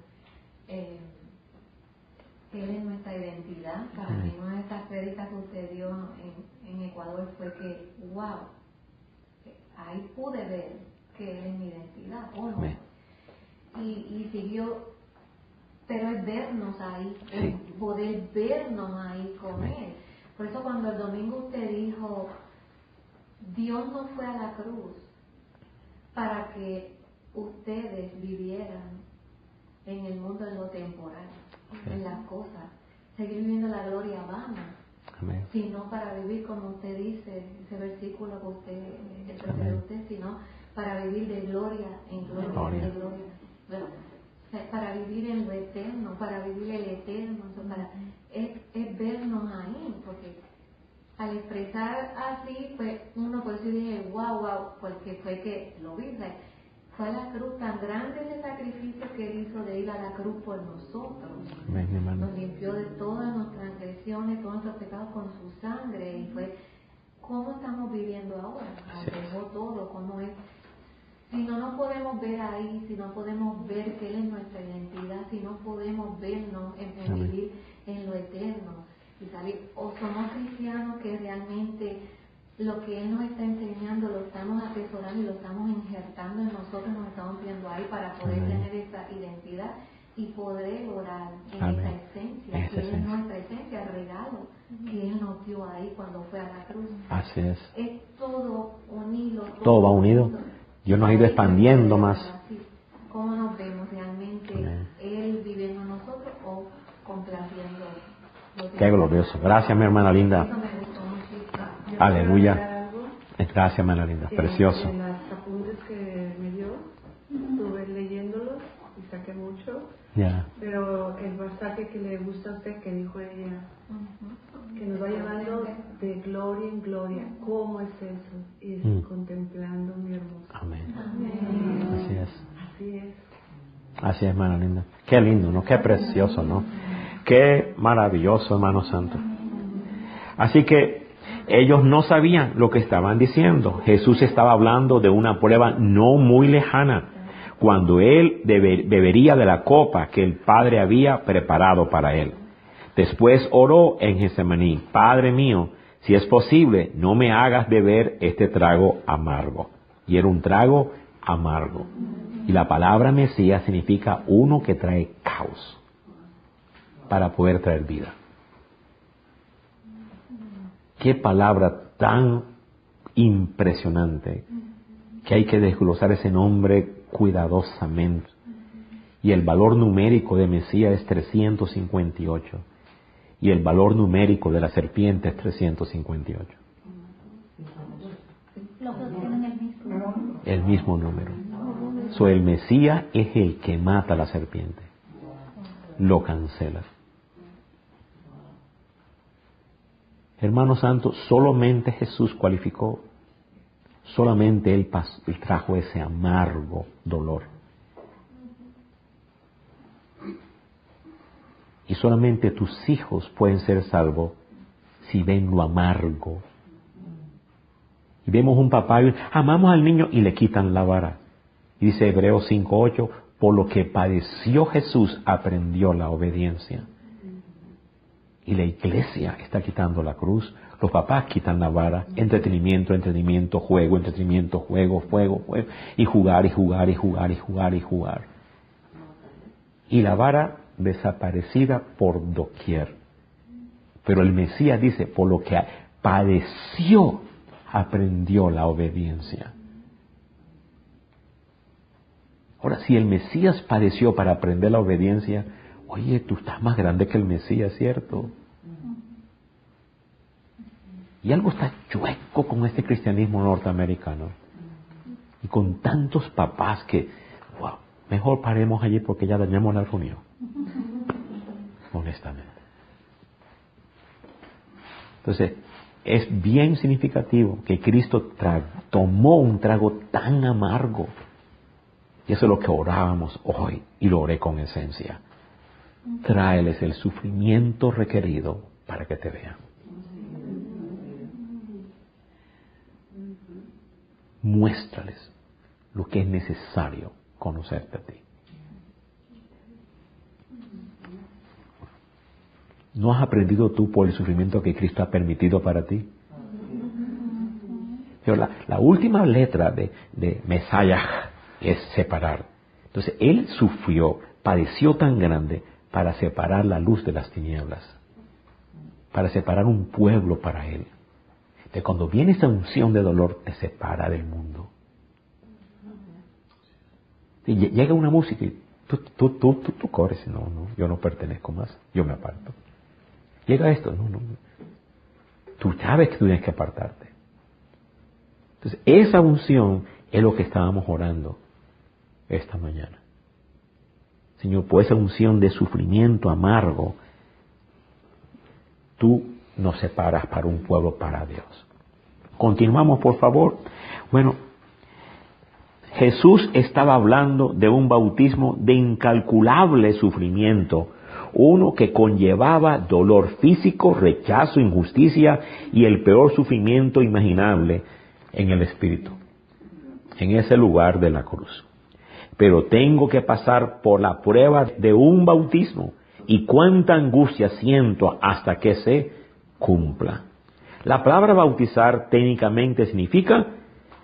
Él es nuestra identidad. Para mí una de estas prédicas que usted dio en Ecuador fue que, wow, ahí pude ver que Él es mi identidad, ¿o no? Y siguió, pero es vernos ahí, es poder vernos ahí con Él. Por eso cuando el domingo usted dijo, Dios no fue a la cruz para que ustedes vivieran en el mundo, en lo temporal, en las cosas, seguir viviendo la gloria vana, sino para vivir, como usted dice, ese versículo que usted, de usted, sino para vivir de gloria en gloria, de gloria. Bueno, para vivir en lo eterno, para vivir el eterno, es vernos ahí, porque al expresar así, pues uno por eso dije, wow, porque fue que lo vi, Fue a la cruz, tan grande ese sacrificio que él hizo de ir a la cruz por nosotros. Amén, hermano. Nos limpió de todas nuestras transgresiones, todos nuestros pecados con su sangre. Y fue, ¿cómo estamos viviendo ahora? Nos dejó todo, ¿cómo es? Si no nos podemos ver ahí, si no podemos ver que Él es nuestra identidad, si no podemos vernos en vivir en lo eterno y salir, o somos cristianos que realmente lo que Él nos está enseñando lo estamos atesorando y lo estamos injertando en nosotros, nos estamos viendo ahí para poder tener esa identidad y poder orar en esa esencia, que es nuestra esencia, el regalo que Él nos dio ahí cuando fue a la cruz. Así es. Es todo unido. Todo va unido. Dios nos ha ido expandiendo más. ¿Cómo nos vemos realmente? Él viviendo en nosotros o complaciendo. Qué glorioso. Gracias, mi hermana linda. Eso me gustó muchísimo. Aleluya. Gracias, hermana linda. Precioso. En las apuntes que me dio, estuve leyéndolos y saqué mucho. Ya. Pero el pasaje que le gusta a usted, que dijo ella, que nos va llevando de gloria en gloria. ¿Cómo es eso? Y es contemplando, mi hermoso. Amén. Amén. Así es. Así es. Así es, hermana linda. Qué lindo, ¿no? Qué precioso, ¿no? Qué maravilloso, hermano santo. Así que ellos no sabían lo que estaban diciendo. Jesús estaba hablando de una prueba no muy lejana, cuando él bebería de la copa que el Padre había preparado para él. Después oró en Getsemaní: Padre mío, si es posible, no me hagas beber este trago amargo. Y era un trago amargo. Y la palabra Mesías significa uno que trae caos para poder traer vida. Qué palabra tan impresionante, que hay que desglosar ese nombre cuidadosamente. Y el valor numérico de Mesías es 358. Y el valor numérico de la serpiente es 358. Los dos tienen el mismo. El mismo número. So, el Mesías es el que mata a la serpiente. Lo cancela. Hermano santo, solamente Jesús cualificó. Solamente Él trajo ese amargo dolor. Y solamente tus hijos pueden ser salvos si ven lo amargo. Y vemos un papá y amamos al niño y le quitan la vara. Y dice Hebreos 5:8, por lo que padeció Jesús aprendió la obediencia. Y la iglesia está quitando la cruz. Los papás quitan la vara. Entretenimiento, juego, entretenimiento, juego. Y jugar. Y la vara desaparecida por doquier. Pero el Mesías dice, por lo que padeció, aprendió la obediencia. Ahora, si el Mesías padeció para aprender la obediencia, oye, tú estás más grande que el Mesías, ¿cierto? Y algo está chueco con este cristianismo norteamericano. Y con tantos papás que, wow, mejor paremos allí porque ya dañamos la reunión. Honestamente. Entonces, es bien significativo que Cristo tomó un trago tan amargo. Y eso es lo que orábamos hoy, y lo oré con esencia. Tráeles el sufrimiento requerido para que te vean. Muéstrales lo que es necesario conocerte a ti. ¿No has aprendido tú por el sufrimiento que Cristo ha permitido para ti? Pero la última letra de Mesías es separar. Entonces, Él sufrió, padeció tan grande para separar la luz de las tinieblas, para separar un pueblo para Él. De cuando viene esa unción de dolor, te separa del mundo. Y llega una música y tú corres, no, yo no pertenezco más, yo me aparto. Llega esto, no. Tú sabes que tú tienes que apartarte. Entonces, esa unción es lo que estábamos orando esta mañana. Señor, por esa unción de sufrimiento amargo, tú nos separas para un pueblo para Dios. Continuamos, por favor. Bueno, Jesús estaba hablando de un bautismo de incalculable sufrimiento, uno que conllevaba dolor físico, rechazo, injusticia y el peor sufrimiento imaginable en el Espíritu, en ese lugar de la cruz. Pero tengo que pasar por la prueba de un bautismo, y cuánta angustia siento hasta que se cumpla. La palabra bautizar técnicamente significa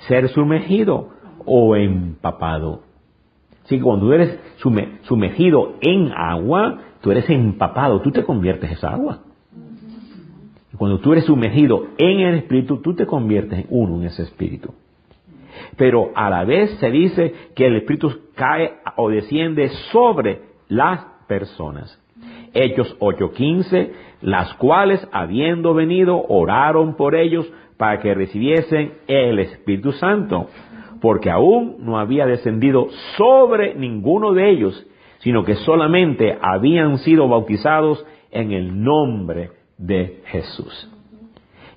ser sumergido o empapado. Así que cuando tú eres sumergido en agua, tú eres empapado, tú te conviertes en esa agua. Y cuando tú eres sumergido en el Espíritu, tú te conviertes en uno en ese Espíritu. Pero a la vez se dice que el Espíritu cae o desciende sobre las personas. Hechos 8:15, las cuales, habiendo venido, oraron por ellos para que recibiesen el Espíritu Santo, porque aún no había descendido sobre ninguno de ellos, sino que solamente habían sido bautizados en el nombre de Jesús.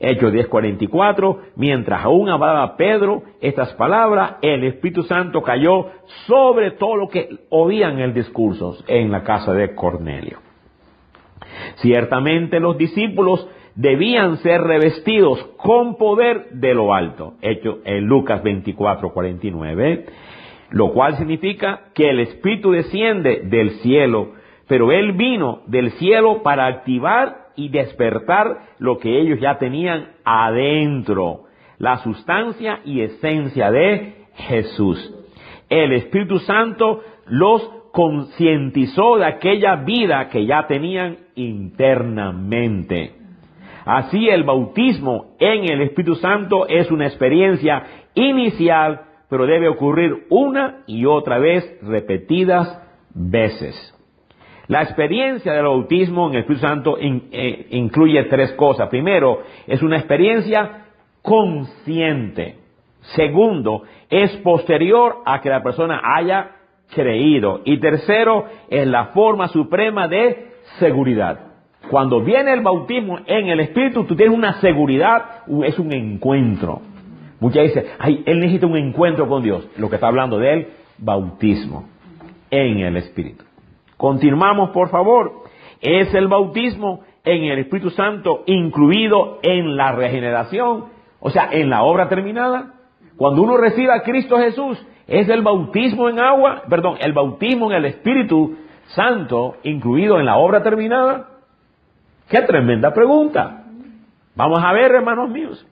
Hechos 10:44, mientras aún hablaba Pedro estas palabras, el Espíritu Santo cayó sobre todo lo que oían el discurso en la casa de Cornelio. Ciertamente los discípulos debían ser revestidos con poder de lo alto, hecho en Lucas 24:49, lo cual significa que el Espíritu desciende del cielo, pero Él vino del cielo para activar y despertar lo que ellos ya tenían adentro, la sustancia y esencia de Jesús. El Espíritu Santo los concientizó de aquella vida que ya tenían internamente. Así el bautismo en el Espíritu Santo es una experiencia inicial, pero debe ocurrir una y otra vez, repetidas veces. La experiencia del bautismo en el Espíritu Santo incluye tres cosas. Primero, es una experiencia consciente. Segundo, es posterior a que la persona haya creído. Y tercero, es la forma suprema de seguridad. Cuando viene el bautismo en el Espíritu, tú tienes una seguridad, es un encuentro. Muchas dicen, él necesita un encuentro con Dios. Lo que está hablando del bautismo en el Espíritu. Continuamos, por favor. Es el bautismo en el Espíritu Santo incluido en la regeneración, o sea, en la obra terminada. Cuando uno recibe a Cristo Jesús, es el bautismo en agua, el bautismo en el Espíritu Santo incluido en la obra terminada. ¡Qué tremenda pregunta! Vamos a ver, hermanos míos.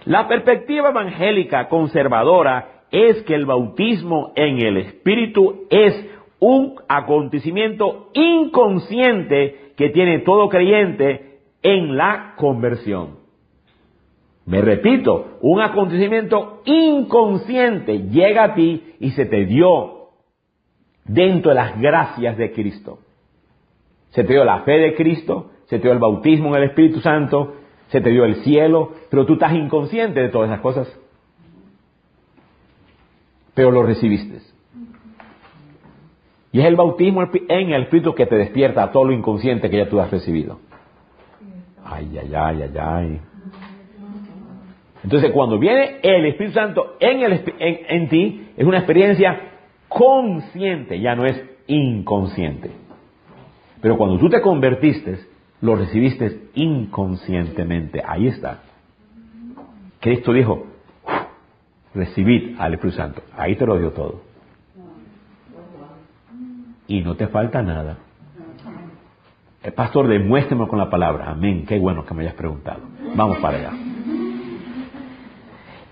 La perspectiva evangélica conservadora es que el bautismo en el Espíritu es un acontecimiento inconsciente que tiene todo creyente en la conversión. Me repito, un acontecimiento inconsciente llega a ti y se te dio dentro de las gracias de Cristo. Se te dio la fe de Cristo, se te dio el bautismo en el Espíritu Santo, se te dio el cielo, pero tú estás inconsciente de todas esas cosas. Pero lo recibiste. Y es el bautismo en el Espíritu que te despierta a todo lo inconsciente que ya tú has recibido. Ay. Entonces, cuando viene el Espíritu Santo en ti, es una experiencia consciente, ya no es inconsciente. Pero cuando tú te convertiste, lo recibiste inconscientemente. Ahí está. Cristo dijo, recibid al Espíritu Santo. Ahí te lo dio todo. Y no te falta nada. El pastor, demuéstrame con la palabra. Amén. Qué bueno que me hayas preguntado. Vamos para allá.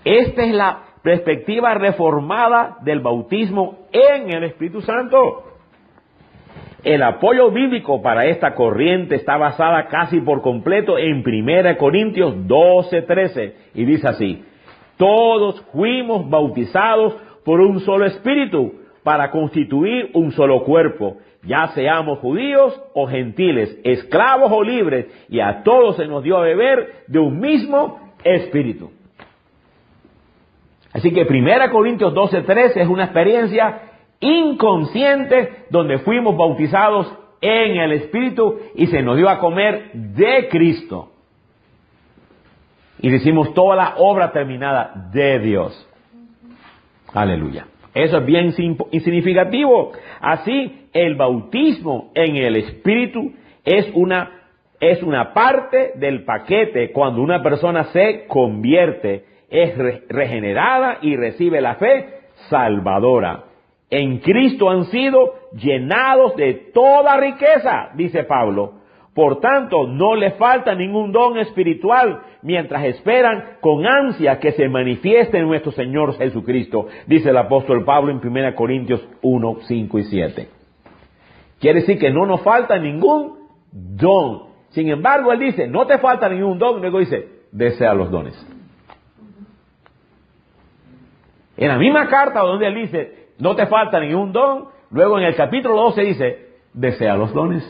Esta es la perspectiva reformada del bautismo en el Espíritu Santo. El apoyo bíblico para esta corriente está basada casi por completo en 1 Corintios 12:13 y dice así: todos fuimos bautizados por un solo espíritu para constituir un solo cuerpo, ya seamos judíos o gentiles, esclavos o libres, y a todos se nos dio a beber de un mismo espíritu. Así que 1 Corintios 12:13 es una experiencia inconsciente donde fuimos bautizados en el Espíritu y se nos dio a comer de Cristo. Y decimos toda la obra terminada de Dios. Aleluya. Eso es bien significativo. Así, el bautismo en el Espíritu es una parte del paquete cuando una persona se convierte, es regenerada y recibe la fe salvadora. En Cristo han sido llenados de toda riqueza, dice Pablo. Por tanto, no les falta ningún don espiritual mientras esperan con ansia que se manifieste en nuestro Señor Jesucristo, dice el apóstol Pablo en 1 Corintios 1, 5 y 7. Quiere decir que no nos falta ningún don. Sin embargo, él dice, no te falta ningún don, luego dice, desea los dones. En la misma carta donde él dice, no te falta ningún don, luego en el capítulo 12 dice, desea los dones.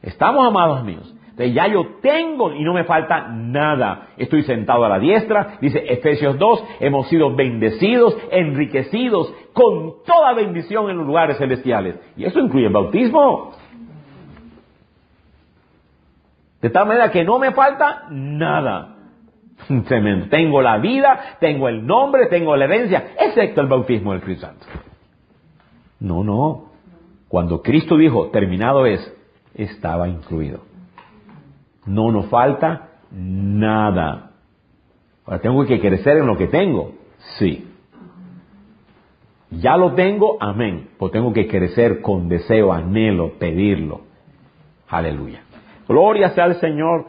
Estamos, amados míos. Entonces ya yo tengo y no me falta nada. Estoy sentado a la diestra, dice Efesios 2, hemos sido bendecidos, enriquecidos con toda bendición en los lugares celestiales. Y eso incluye el bautismo. De tal manera que no me falta nada. Tremendo. Tengo la vida, tengo el nombre, tengo la herencia, excepto el bautismo del Espíritu Santo. No. Cuando Cristo dijo, terminado es, estaba incluido. No nos falta nada. Ahora, ¿tengo que crecer en lo que tengo? Sí. Ya lo tengo, amén. Pues tengo que crecer con deseo, anhelo, pedirlo. Aleluya. Gloria sea al Señor.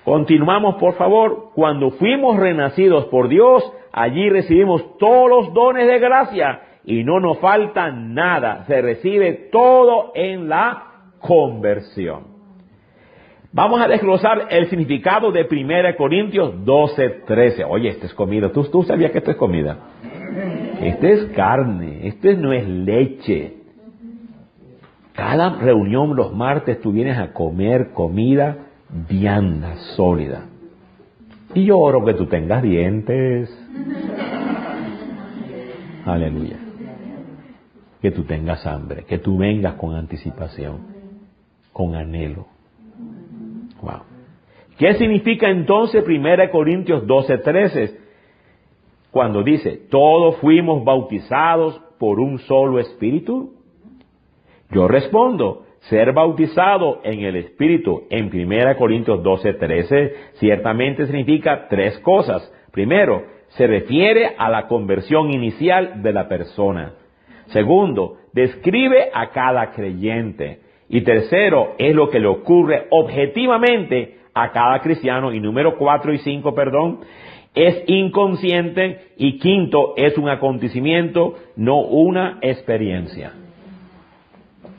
Continuamos, por favor. Cuando fuimos renacidos por Dios, allí recibimos todos los dones de gracia y no nos falta nada. Se recibe todo en la conversión. Vamos a desglosar el significado de 1 Corintios 12:13. Oye, esto es comida. ¿Tú sabías que esto es comida? Esto es carne. Esto no es leche. Cada reunión los martes tú vienes a comer comida vianda, sólida. Y yo oro que tú tengas dientes. Aleluya. Que tú tengas hambre. Que tú vengas con anticipación. Con anhelo. Wow. ¿Qué significa entonces 1 Corintios 12:13? Cuando dice, todos fuimos bautizados por un solo espíritu. Yo respondo, ser bautizado en el Espíritu en 1 Corintios 12:13 ciertamente significa tres cosas. Primero, se refiere a la conversión inicial de la persona. Segundo, describe a cada creyente. Y tercero, es lo que le ocurre objetivamente a cada cristiano. Y número 4 y 5, es inconsciente. Y quinto, es un acontecimiento, no una experiencia.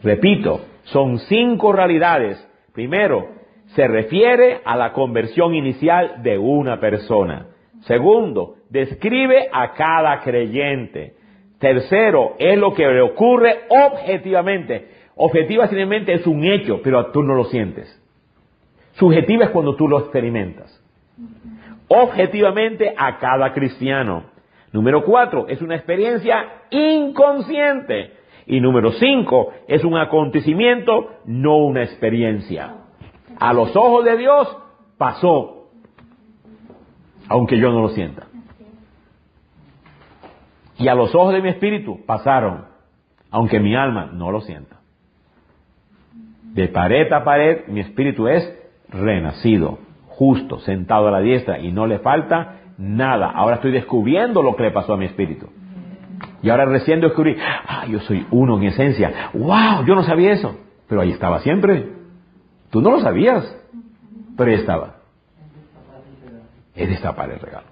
Repito, son 5 realidades. Primero, se refiere a la conversión inicial de una persona. Segundo, describe a cada creyente. Tercero, es lo que le ocurre objetivamente. Objetivamente es un hecho, pero tú no lo sientes. Subjetiva es cuando tú lo experimentas. Objetivamente a cada cristiano. Número 4, es una experiencia inconsciente. Y número 5, es un acontecimiento, no una experiencia. A los ojos de Dios pasó, aunque yo no lo sienta. Y a los ojos de mi espíritu pasaron, aunque mi alma no lo sienta. De pared a pared, mi espíritu es renacido, justo, sentado a la diestra, y no le falta nada. Ahora estoy descubriendo lo que le pasó a mi espíritu. Y ahora recién descubrí, yo soy uno en esencia. ¡Wow! Yo no sabía eso. Pero ahí estaba siempre. Tú no lo sabías, pero ahí estaba. Es destapar el regalo.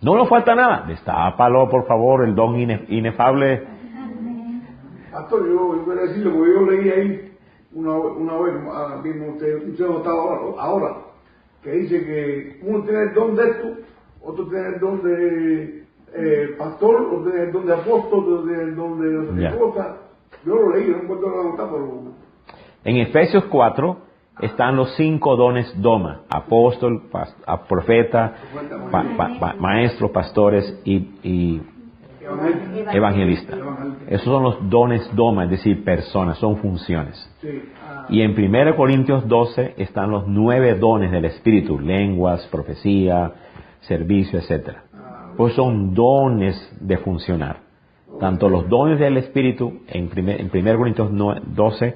No nos falta nada. Destápalo, por favor, el don inefable. Pastor, yo quiero decirle, porque yo leí ahí una vez, mismo usted no estaba ahora, que dice que uno tiene el don de esto, otro tiene el don de pastor, otro tiene el don de apóstol, otro tiene el don de cosa. Yo lo leí, no encuentro la nota, pero... En Efesios 4 están los 5 dones doma: apóstol, profeta, maestros, pastores y evangelista. Esos son los dones doma, es decir, personas, son funciones. Y en 1 Corintios 12 están los 9 dones del Espíritu: lenguas, profecía, servicio, etc. Pues son dones de funcionar. Tanto los dones del Espíritu, en 1 Corintios 12,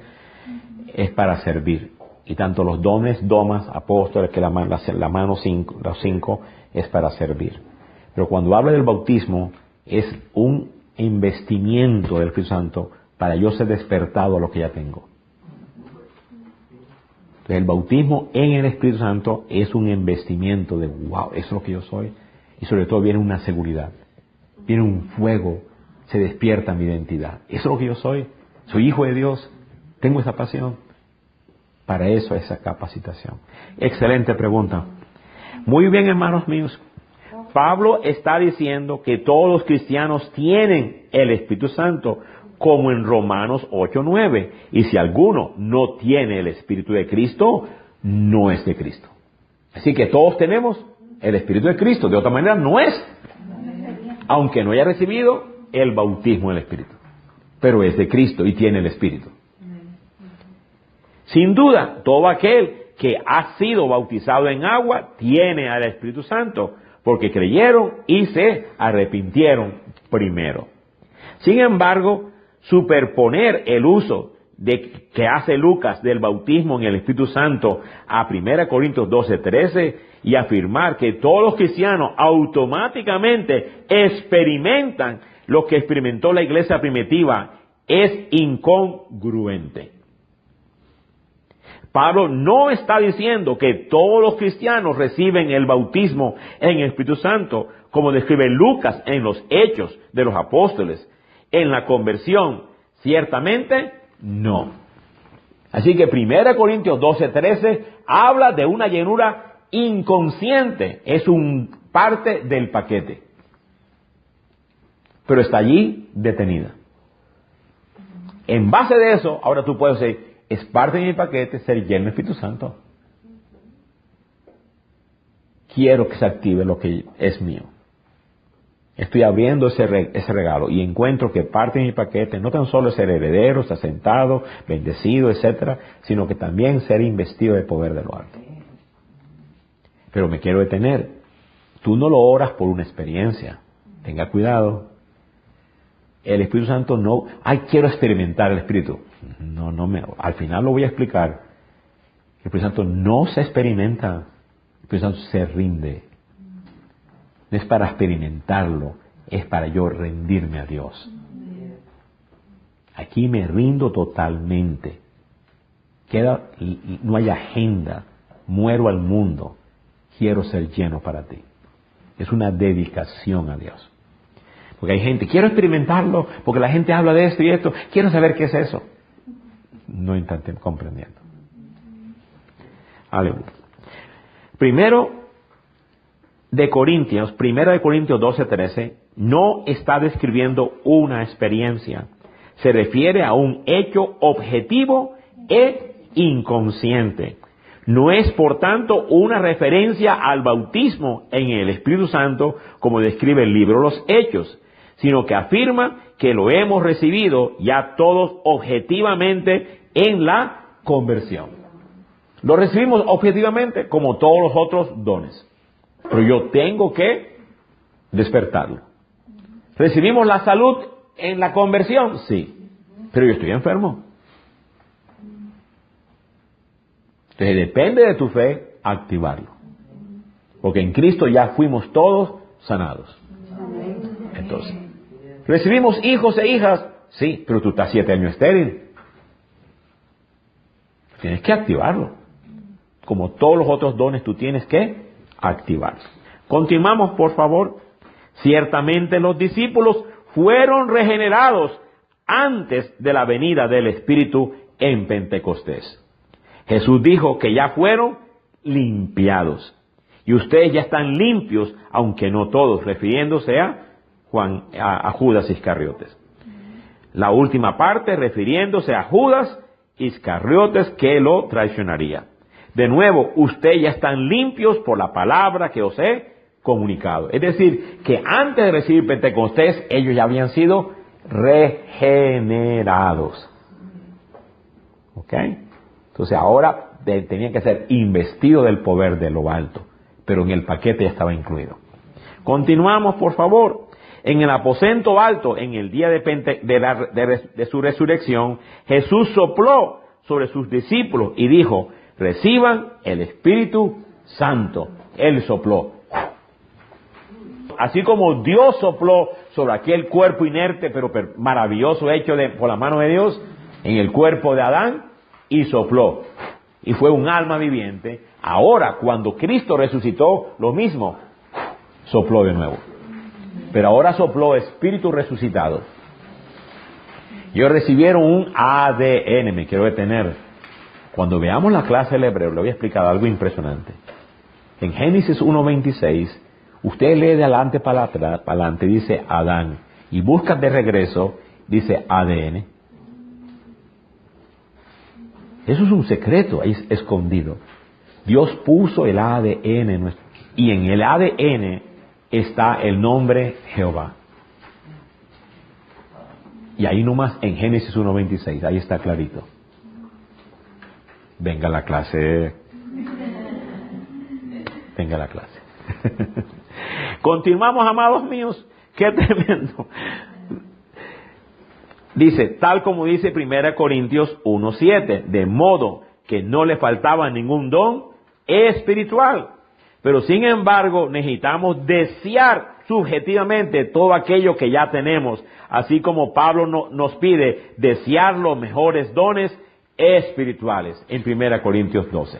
es para servir. Y tanto los dones, domas, apóstoles, que la mano 5, los 5, es para servir. Pero cuando habla del bautismo, es un investimiento del Espíritu Santo para yo ser despertado a lo que ya tengo. Entonces, el bautismo en el Espíritu Santo es un investimiento de wow, eso es lo que yo soy. Y sobre todo viene una seguridad, viene un fuego, se despierta mi identidad. Eso es lo que yo soy hijo de Dios, tengo esa pasión. Para eso esa capacitación. Excelente pregunta. Muy bien, hermanos míos. Pablo está diciendo que todos los cristianos tienen el Espíritu Santo, como en Romanos 8:9. Y si alguno no tiene el Espíritu de Cristo, no es de Cristo. Así que todos tenemos el Espíritu de Cristo. De otra manera no es. Aunque no haya recibido el bautismo del Espíritu. Pero es de Cristo y tiene el Espíritu. Sin duda, todo aquel que ha sido bautizado en agua tiene al Espíritu Santo, porque creyeron y se arrepintieron primero. Sin embargo, superponer el uso que hace Lucas del bautismo en el Espíritu Santo a 1 Corintios 12:13 y afirmar que todos los cristianos automáticamente experimentan lo que experimentó la iglesia primitiva es incongruente. Pablo no está diciendo que todos los cristianos reciben el bautismo en el Espíritu Santo, como describe Lucas en los Hechos de los Apóstoles. En la conversión, ciertamente, no. Así que 1 Corintios 12:13 habla de una llenura inconsciente, es un parte del paquete. Pero está allí detenida. En base de eso, ahora tú puedes decir, es parte de mi paquete ser lleno del Espíritu Santo. Quiero que se active lo que es mío. Estoy abriendo ese regalo y encuentro que parte de mi paquete no tan solo es ser heredero, estar sentado, bendecido, etcétera, sino que también ser investido de poder de lo alto. Pero me quiero detener. Tú no lo oras por una experiencia. Tenga cuidado. El Espíritu Santo no, quiero experimentar el Espíritu. Al final lo voy a explicar. El Espíritu Santo no se experimenta, el Espíritu Santo se rinde. No es para experimentarlo, es para yo rendirme a Dios. Aquí me rindo totalmente. No hay agenda, muero al mundo, quiero ser lleno para ti. Es una dedicación a Dios. Porque hay gente, quiero experimentarlo, porque la gente habla de esto y esto, quiero saber qué es eso. No intenté comprendiendo. Aleluya. Primero de Corintios 12:13, no está describiendo una experiencia. Se refiere a un hecho objetivo e inconsciente. No es, por tanto, una referencia al bautismo en el Espíritu Santo, como describe el libro Los Hechos, sino que afirma que lo hemos recibido ya todos objetivamente en la conversión. Lo recibimos objetivamente como todos los otros dones, pero yo tengo que despertarlo. ¿Recibimos la salud en la conversión? Sí, pero yo estoy enfermo. Entonces depende de tu fe activarlo, porque en Cristo ya fuimos todos sanados. Entonces, ¿recibimos hijos e hijas? Sí, pero tú estás 7 años estéril. Tienes que activarlo. Como todos los otros dones, tú tienes que activarlos. Continuamos, por favor. Ciertamente los discípulos fueron regenerados antes de la venida del Espíritu en Pentecostés. Jesús dijo que ya fueron limpiados. Y ustedes ya están limpios, aunque no todos, refiriéndose a Judas Iscariotes. La última parte refiriéndose a Judas Iscariotes, que lo traicionaría. De nuevo, ustedes ya están limpios por la palabra que os he comunicado. Es decir, que antes de recibir Pentecostés, ellos ya habían sido regenerados. ¿Ok? Entonces ahora tenían que ser investidos del poder de lo alto, pero en el paquete ya estaba incluido. Continuamos, por favor. En el aposento alto, en el día de su resurrección, Jesús sopló sobre sus discípulos y dijo, reciban el Espíritu Santo. Él sopló. Así como Dios sopló sobre aquel cuerpo inerte, pero maravilloso, hecho por la mano de Dios, en el cuerpo de Adán, y sopló. Y fue un alma viviente. Ahora, cuando Cristo resucitó, lo mismo, sopló de nuevo. Pero ahora sopló espíritu resucitado. Ellos recibieron un ADN, me quiero detener. Cuando veamos la clase del hebreo, le voy a explicar algo impresionante. En Génesis 1:26, usted lee de adelante para adelante, dice Adán, y busca de regreso, dice ADN. Eso es un secreto ahí escondido. Dios puso el ADN y en el ADN está el nombre Jehová. Y ahí nomás en Génesis 1:26, ahí está clarito. Venga la clase. Venga la clase. Continuamos, amados míos. Qué tremendo. Dice, tal como dice 1 Corintios 1:7, de modo que no le faltaba ningún don espiritual. Pero sin embargo, necesitamos desear subjetivamente todo aquello que ya tenemos, así como Pablo nos pide desear los mejores dones espirituales en 1 Corintios 12.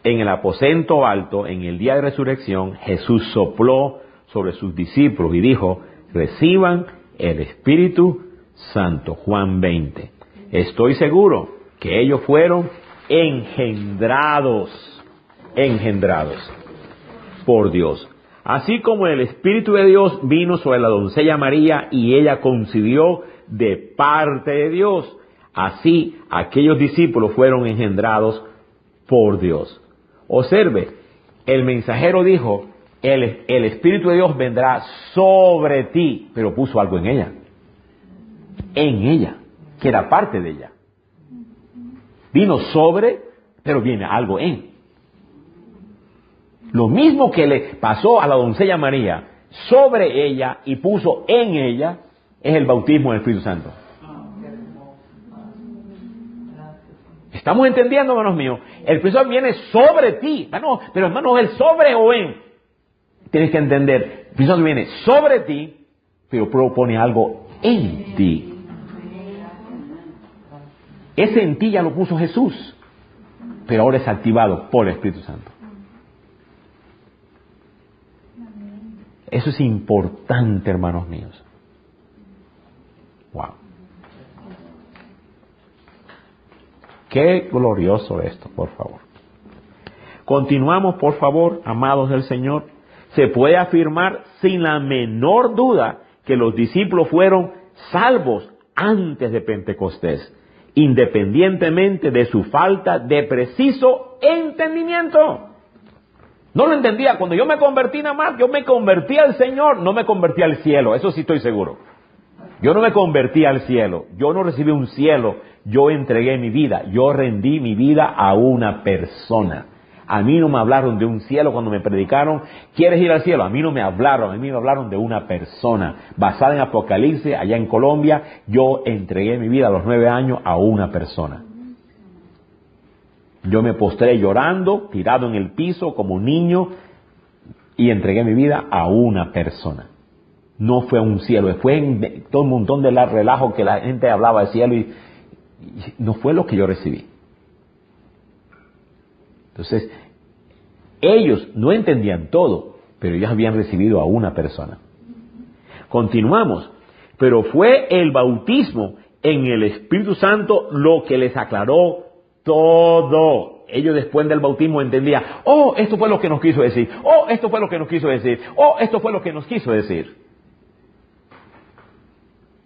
En el aposento alto, en el día de resurrección, Jesús sopló sobre sus discípulos y dijo, reciban el Espíritu Santo. Juan 20. Estoy seguro que ellos fueron engendrados por Dios. Así como el Espíritu de Dios vino sobre la doncella María y ella concibió de parte de Dios, así aquellos discípulos fueron engendrados por Dios. Observe, el mensajero dijo, el Espíritu de Dios vendrá sobre ti, pero puso algo en ella, que era parte de ella. Vino sobre, pero viene algo en. Lo mismo que le pasó a la doncella María, sobre ella y puso en ella, es el bautismo del Espíritu Santo. ¿Estamos entendiendo, hermanos míos? El Espíritu Santo viene sobre ti. Pero hermanos, ¿el sobre o en? Tienes que entender, el Espíritu Santo viene sobre ti, pero propone algo en ti. Ese en ti ya lo puso Jesús, pero ahora es activado por el Espíritu Santo. Eso es importante, hermanos míos. Wow. Qué glorioso esto, por favor. Continuamos, por favor, amados del Señor. Se puede afirmar sin la menor duda que los discípulos fueron salvos antes de Pentecostés, independientemente de su falta de preciso entendimiento. No lo entendía. Cuando yo me convertí nada más, yo me convertí al Señor, no me convertí al cielo, eso sí estoy seguro. Yo no me convertí al cielo, yo no recibí un cielo, yo entregué mi vida, yo rendí mi vida a una persona. A mí no me hablaron de un cielo cuando me predicaron, ¿quieres ir al cielo? A mí no me hablaron, a mí me hablaron de una persona. Basada en Apocalipsis, allá en Colombia, yo entregué mi vida a los 9 años a una persona. Yo me postré llorando, tirado en el piso como un niño, y entregué mi vida a una persona. No fue un cielo, fue todo un montón de relajo que la gente hablaba de cielo y no fue lo que yo recibí. Entonces, ellos no entendían todo, pero ellos habían recibido a una persona. Continuamos. Pero fue el bautismo en el Espíritu Santo lo que les aclaró todo. Ellos después del bautismo entendían, oh, esto fue lo que nos quiso decir, oh, esto fue lo que nos quiso decir, oh, esto fue lo que nos quiso decir.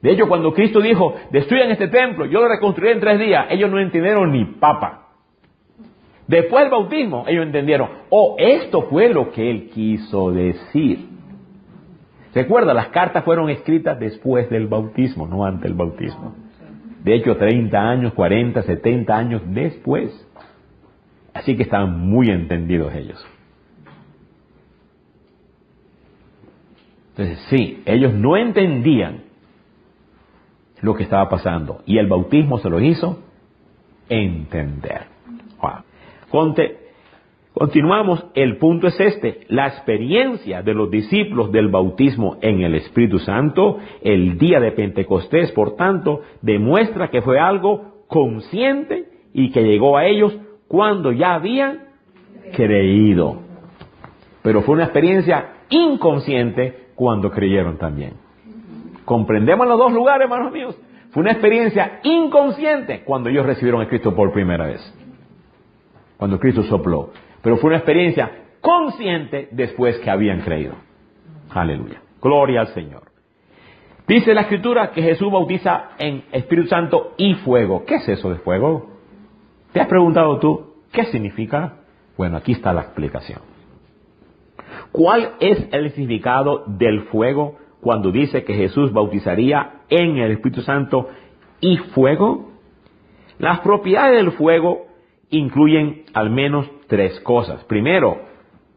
De hecho, cuando Cristo dijo, destruyan este templo, yo lo reconstruiré en 3 días, ellos no entendieron ni papa. Después del bautismo, ellos entendieron, oh, esto fue lo que Él quiso decir. Recuerda, las cartas fueron escritas después del bautismo, no antes del bautismo. De hecho, 30 años, 40, 70 años después. Así que estaban muy entendidos ellos. Entonces, sí, ellos no entendían lo que estaba pasando y el bautismo se lo hizo entender. Wow. Continuamos, el punto es este: la experiencia de los discípulos del bautismo en el Espíritu Santo el día de Pentecostés, por tanto, demuestra que fue algo consciente y que llegó a ellos cuando ya habían creído. Pero fue una experiencia inconsciente cuando creyeron también. ¿Comprendemos los dos lugares, hermanos míos? Fue una experiencia inconsciente cuando ellos recibieron a Cristo por primera vez, cuando Cristo sopló. Pero fue una experiencia consciente después que habían creído. Aleluya. Gloria al Señor. Dice la Escritura que Jesús bautiza en Espíritu Santo y fuego. ¿Qué es eso de fuego? ¿Te has preguntado tú qué significa? Bueno, aquí está la explicación. ¿Cuál es el significado del fuego cuando dice que Jesús bautizaría en el Espíritu Santo y fuego? Las propiedades del fuego incluyen al menos tres cosas. Primero,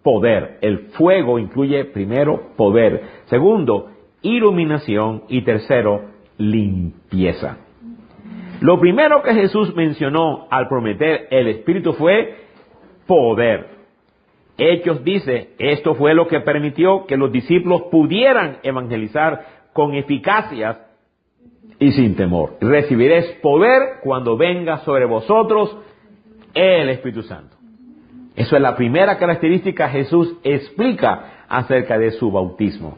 poder. El fuego incluye primero poder. Segundo, iluminación. Y tercero, limpieza. Lo primero que Jesús mencionó al prometer el Espíritu fue poder. Hechos dice, esto fue lo que permitió que los discípulos pudieran evangelizar con eficacia y sin temor. Recibiréis poder cuando venga sobre vosotros el Espíritu Santo. Eso es la primera característica que Jesús explica acerca de su bautismo.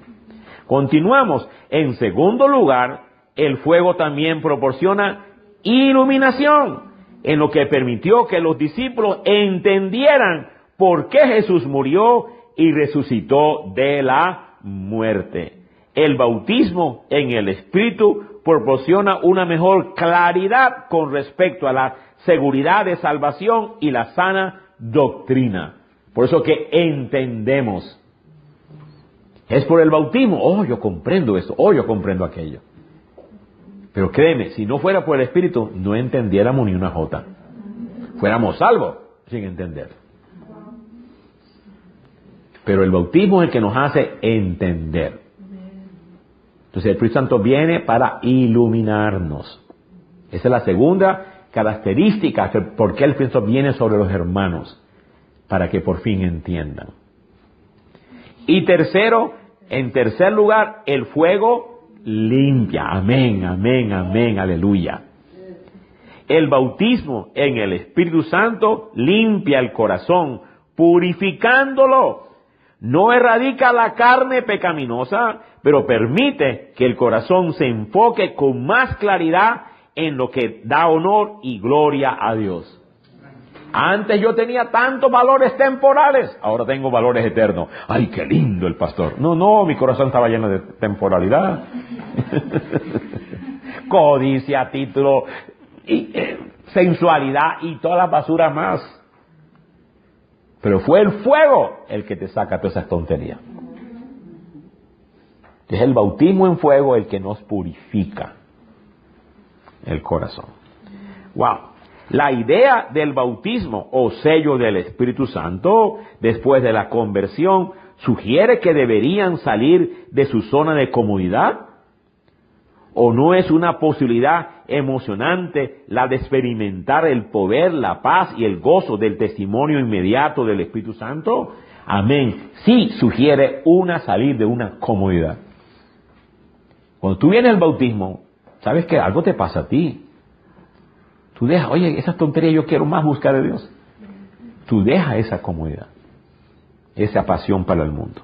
Continuamos. En segundo lugar, el fuego también proporciona iluminación, en lo que permitió que los discípulos entendieran por qué Jesús murió y resucitó de la muerte. El bautismo en el Espíritu proporciona una mejor claridad con respecto a la seguridad de salvación y la sana doctrina. Por eso que entendemos. Es por el bautismo. Oh, yo comprendo esto. Oh, yo comprendo aquello. Pero créeme, si no fuera por el Espíritu, no entendiéramos ni una jota. Fuéramos salvos sin entender. Pero el bautismo es el que nos hace entender. Entonces el Espíritu Santo viene para iluminarnos. Esa es la segunda característica, por qué el Espíritu Santo viene sobre los hermanos, para que por fin entiendan. Y tercero, en tercer lugar, el fuego limpia. Amén, amén, amén, aleluya. El bautismo en el Espíritu Santo limpia el corazón, purificándolo. No erradica la carne pecaminosa, pero permite que el corazón se enfoque con más claridad en lo que da honor y gloria a Dios. Antes yo tenía tantos valores temporales, ahora tengo valores eternos. ¡Ay, qué lindo el pastor! No, mi corazón estaba lleno de temporalidad. Codicia, título, y, sensualidad y todas las basuras más. Pero fue el fuego el que te saca todas esas tonterías. Es el bautismo en fuego el que nos purifica el corazón. Wow. La idea del bautismo o sello del Espíritu Santo después de la conversión sugiere que deberían salir de su zona de comodidad. ¿O no es una posibilidad emocionante la de experimentar el poder, la paz y el gozo del testimonio inmediato del Espíritu Santo? Amén. Sí sugiere salir de una comodidad. Cuando tú vienes al bautismo, ¿sabes que algo te pasa a ti? Tú dejas, oye, esa tontería, yo quiero más buscar a Dios. Tú dejas esa comodidad, esa pasión para el mundo.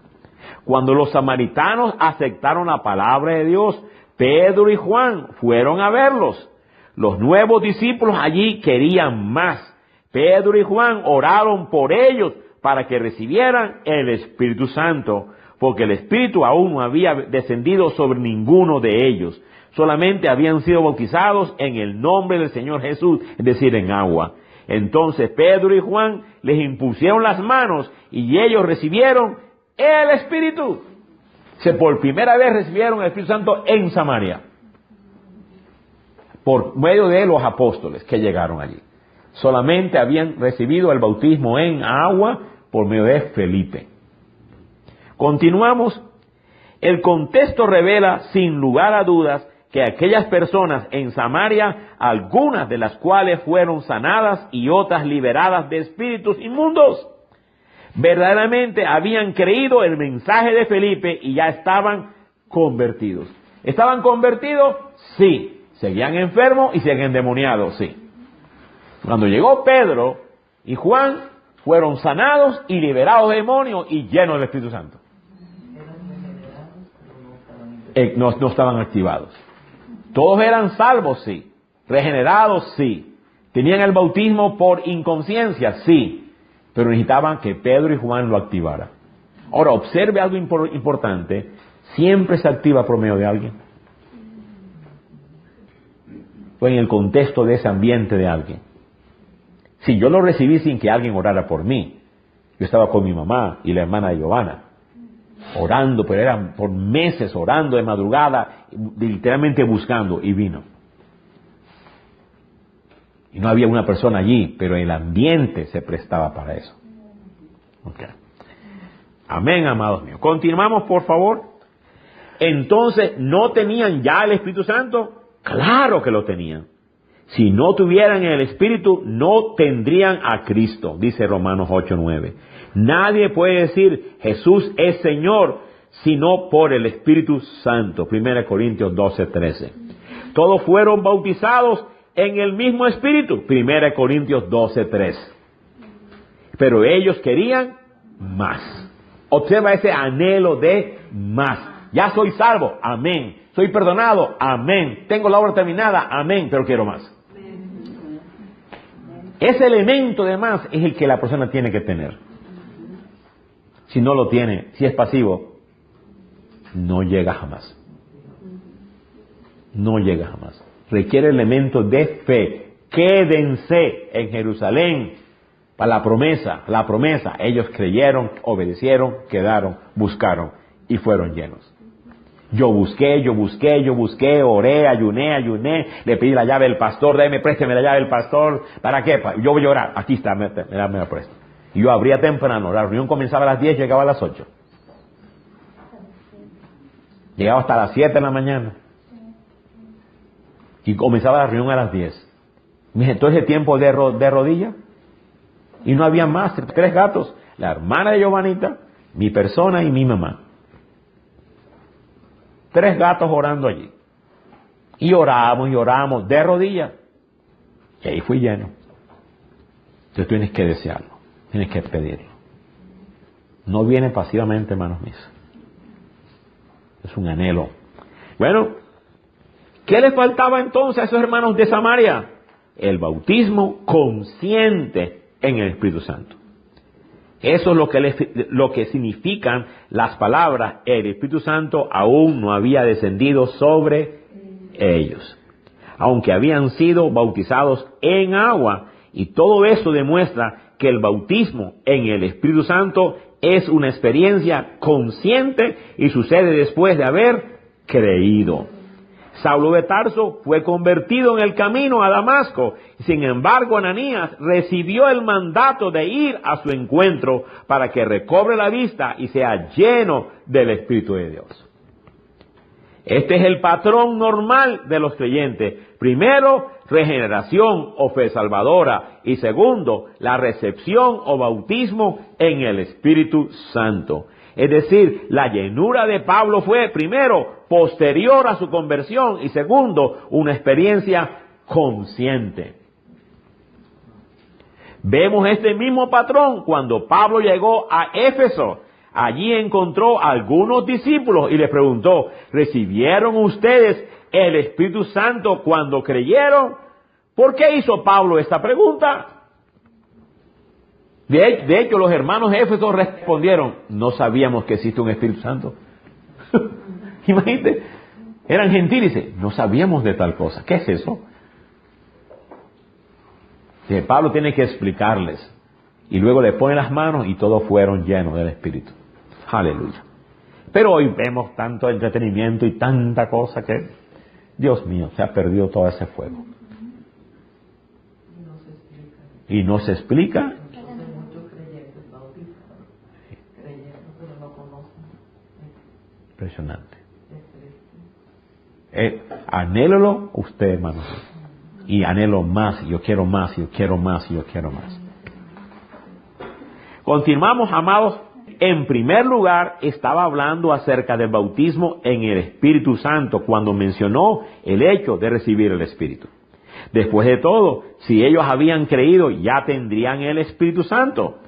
Cuando los samaritanos aceptaron la palabra de Dios, Pedro y Juan fueron a verlos. Los nuevos discípulos allí querían más. Pedro y Juan oraron por ellos para que recibieran el Espíritu Santo, porque el Espíritu aún no había descendido sobre ninguno de ellos. Solamente habían sido bautizados en el nombre del Señor Jesús, es decir, en agua. Entonces Pedro y Juan les impusieron las manos y ellos recibieron el Espíritu. Por primera vez recibieron el Espíritu Santo en Samaria, por medio de los apóstoles que llegaron allí. Solamente habían recibido el bautismo en agua por medio de Felipe. Continuamos. El contexto revela sin lugar a dudas que aquellas personas en Samaria, algunas de las cuales fueron sanadas y otras liberadas de espíritus inmundos, verdaderamente habían creído el mensaje de Felipe y ya estaban convertidos. ¿Estaban convertidos? Sí. ¿Seguían enfermos y seguían endemoniados? Sí. Cuando llegó Pedro y Juan, fueron sanados y liberados de demonios y llenos del Espíritu Santo. No estaban activados. Todos eran salvos, sí. Regenerados, sí. Tenían el bautismo por inconsciencia, sí. Pero necesitaban que Pedro y Juan lo activaran. Ahora, observe algo importante. Siempre se activa por medio de alguien. O en el contexto de ese ambiente de alguien. Si yo lo recibí sin que alguien orara por mí. Yo estaba con mi mamá y la hermana de Giovanna. Orando, pero eran por meses orando de madrugada, literalmente buscando, y vino. Y no había una persona allí, pero el ambiente se prestaba para eso. Okay. Amén, amados míos. Continuamos, por favor. Entonces, ¿no tenían ya el Espíritu Santo? Claro que lo tenían. Si no tuvieran el Espíritu, no tendrían a Cristo, dice Romanos 8:9. Nadie puede decir Jesús es Señor, sino por el Espíritu Santo. 1 Corintios 12:13. Todos fueron bautizados en el mismo Espíritu. 1 Corintios 12:3. Pero ellos querían más. Observa ese anhelo de más. Ya soy salvo, amén. Soy perdonado, amén. Tengo la obra terminada, amén, pero quiero más. Ese elemento de más es el que la persona tiene que tener. Si no lo tiene, si es pasivo, no llega jamás. No llega jamás. Requiere elementos de fe. Quédense en Jerusalén para la promesa. Ellos creyeron, obedecieron, quedaron, buscaron y fueron llenos. Yo busqué, oré, ayuné, le pedí la llave del pastor, présteme la llave del pastor. ¿Para qué? Yo voy a orar. Aquí está, me la presto. Y yo abría temprano, la reunión comenzaba a las 10, llegaba a las 8. Llegaba hasta las 7 de la mañana. Y comenzaba la reunión a las 10. Todo ese tiempo de rodillas. Y no había más, 3 gatos. La hermana de Giovanita, mi persona y mi mamá. 3 gatos orando allí. Y oramos de rodillas. Y ahí fui lleno. Entonces tienes que desearlo. Tienes que pedirlo. No viene pasivamente, hermanos míos. Es un anhelo. Bueno, ¿qué les faltaba entonces a esos hermanos de Samaria? El bautismo consciente en el Espíritu Santo. Eso es lo que significan las palabras. El Espíritu Santo aún no había descendido sobre ellos, aunque habían sido bautizados en agua. Y todo eso demuestra que el bautismo en el Espíritu Santo es una experiencia consciente y sucede después de haber creído. Saulo de Tarso fue convertido en el camino a Damasco. Sin embargo, Ananías recibió el mandato de ir a su encuentro para que recobre la vista y sea lleno del Espíritu de Dios. Este es el patrón normal de los creyentes. Primero, regeneración o fe salvadora. Y segundo, la recepción o bautismo en el Espíritu Santo. Es decir, la llenura de Pablo fue, primero, posterior a su conversión y segundo, una experiencia consciente. Vemos este mismo patrón cuando Pablo llegó a Éfeso. Allí encontró a algunos discípulos y les preguntó, ¿recibieron ustedes el Espíritu Santo cuando creyeron? ¿Por qué hizo Pablo esta pregunta? De hecho, los hermanos de Éfeso respondieron, no sabíamos que existe un Espíritu Santo. Imagínate, eran gentiles, no sabíamos de tal cosa. ¿Qué es eso? Pablo tiene que explicarles. Y luego le pone las manos y todos fueron llenos del Espíritu. Aleluya. Pero hoy vemos tanto entretenimiento y tanta cosa que, Dios mío, se ha perdido todo ese fuego. Y no se explica. Impresionante. Anhélalo usted, hermano. Y anhelo más, yo quiero más, yo quiero más, yo quiero más. Continuamos, amados. En primer lugar, estaba hablando acerca del bautismo en el Espíritu Santo cuando mencionó el hecho de recibir el Espíritu. Después de todo, si ellos habían creído, ya tendrían el Espíritu Santo.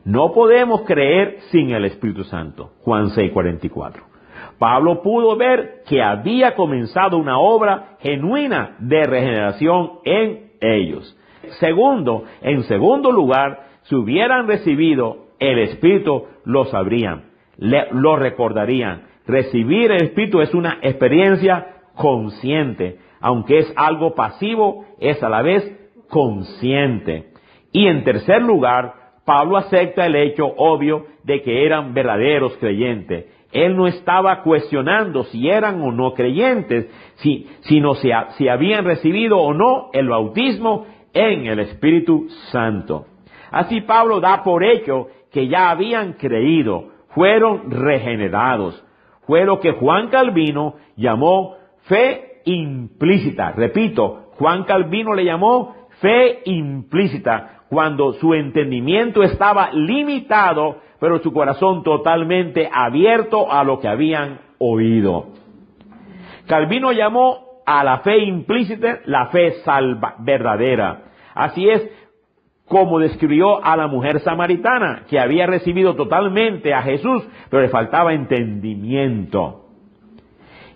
No podemos creer sin el Espíritu Santo. Juan 6:44. Pablo pudo ver que había comenzado una obra genuina de regeneración en ellos. Segundo, en segundo lugar, si hubieran recibido el Espíritu, lo sabrían, lo recordarían. Recibir el Espíritu es una experiencia consciente. Aunque es algo pasivo, es a la vez consciente. Y en tercer lugar, Pablo acepta el hecho obvio de que eran verdaderos creyentes. Él no estaba cuestionando si eran o no creyentes, sino si habían recibido o no el bautismo en el Espíritu Santo. Así Pablo da por hecho que ya habían creído, fueron regenerados. Fue lo que Juan Calvino llamó fe implícita. Repito, Juan Calvino le llamó fe implícita, cuando su entendimiento estaba limitado, pero su corazón totalmente abierto a lo que habían oído. Calvino llamó a la fe implícita la fe verdadera. Así es como describió a la mujer samaritana, que había recibido totalmente a Jesús, pero le faltaba entendimiento.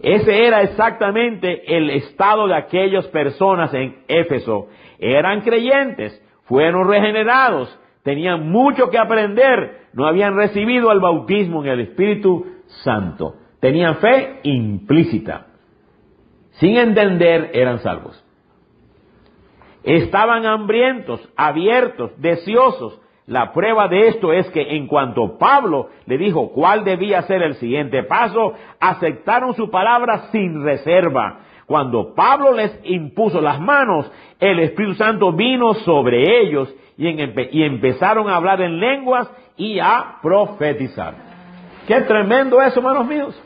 Ese era exactamente el estado de aquellas personas en Éfeso. Eran creyentes, fueron regenerados, tenían mucho que aprender, no habían recibido el bautismo en el Espíritu Santo. Tenían fe implícita. Sin entender, eran salvos. Estaban hambrientos, abiertos, deseosos. La prueba de esto es que en cuanto Pablo le dijo cuál debía ser el siguiente paso, aceptaron su palabra sin reserva. Cuando Pablo les impuso las manos, el Espíritu Santo vino sobre ellos y empezaron a hablar en lenguas y a profetizar. ¡Qué tremendo eso, hermanos míos!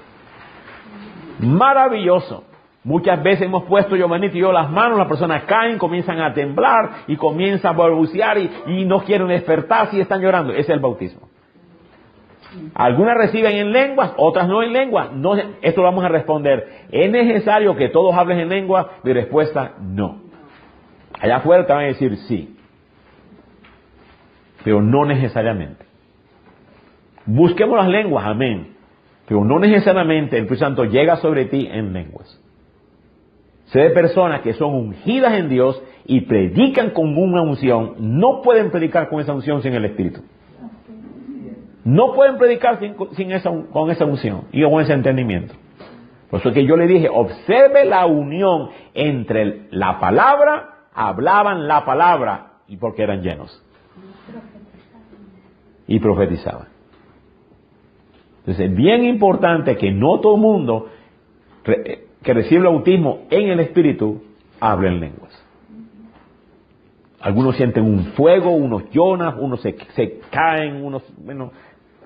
Maravilloso. Muchas veces hemos puesto Giovanni y yo las manos, las personas caen, comienzan a temblar y comienzan a balbucear y no quieren despertar si están llorando. Ese es el bautismo. Algunas reciben en lenguas, otras no en lenguas. No, esto lo vamos a responder. ¿Es necesario que todos hablen en lenguas? Mi respuesta, no. Allá afuera te van a decir sí, pero no necesariamente. Busquemos las lenguas, amén, pero no necesariamente el Espíritu Santo llega sobre ti en lenguas. Sé de personas que son ungidas en Dios y predican con una unción. No pueden predicar con esa unción sin el Espíritu. No pueden predicar con esa unción y con ese entendimiento. Por eso que yo le dije, observe la unión entre la palabra, hablaban la palabra, y porque eran llenos. Y profetizaban. Entonces es bien importante que no todo el mundo que recibe el bautismo en el Espíritu hable en lenguas. Algunos sienten un fuego, unos lloran, unos se caen,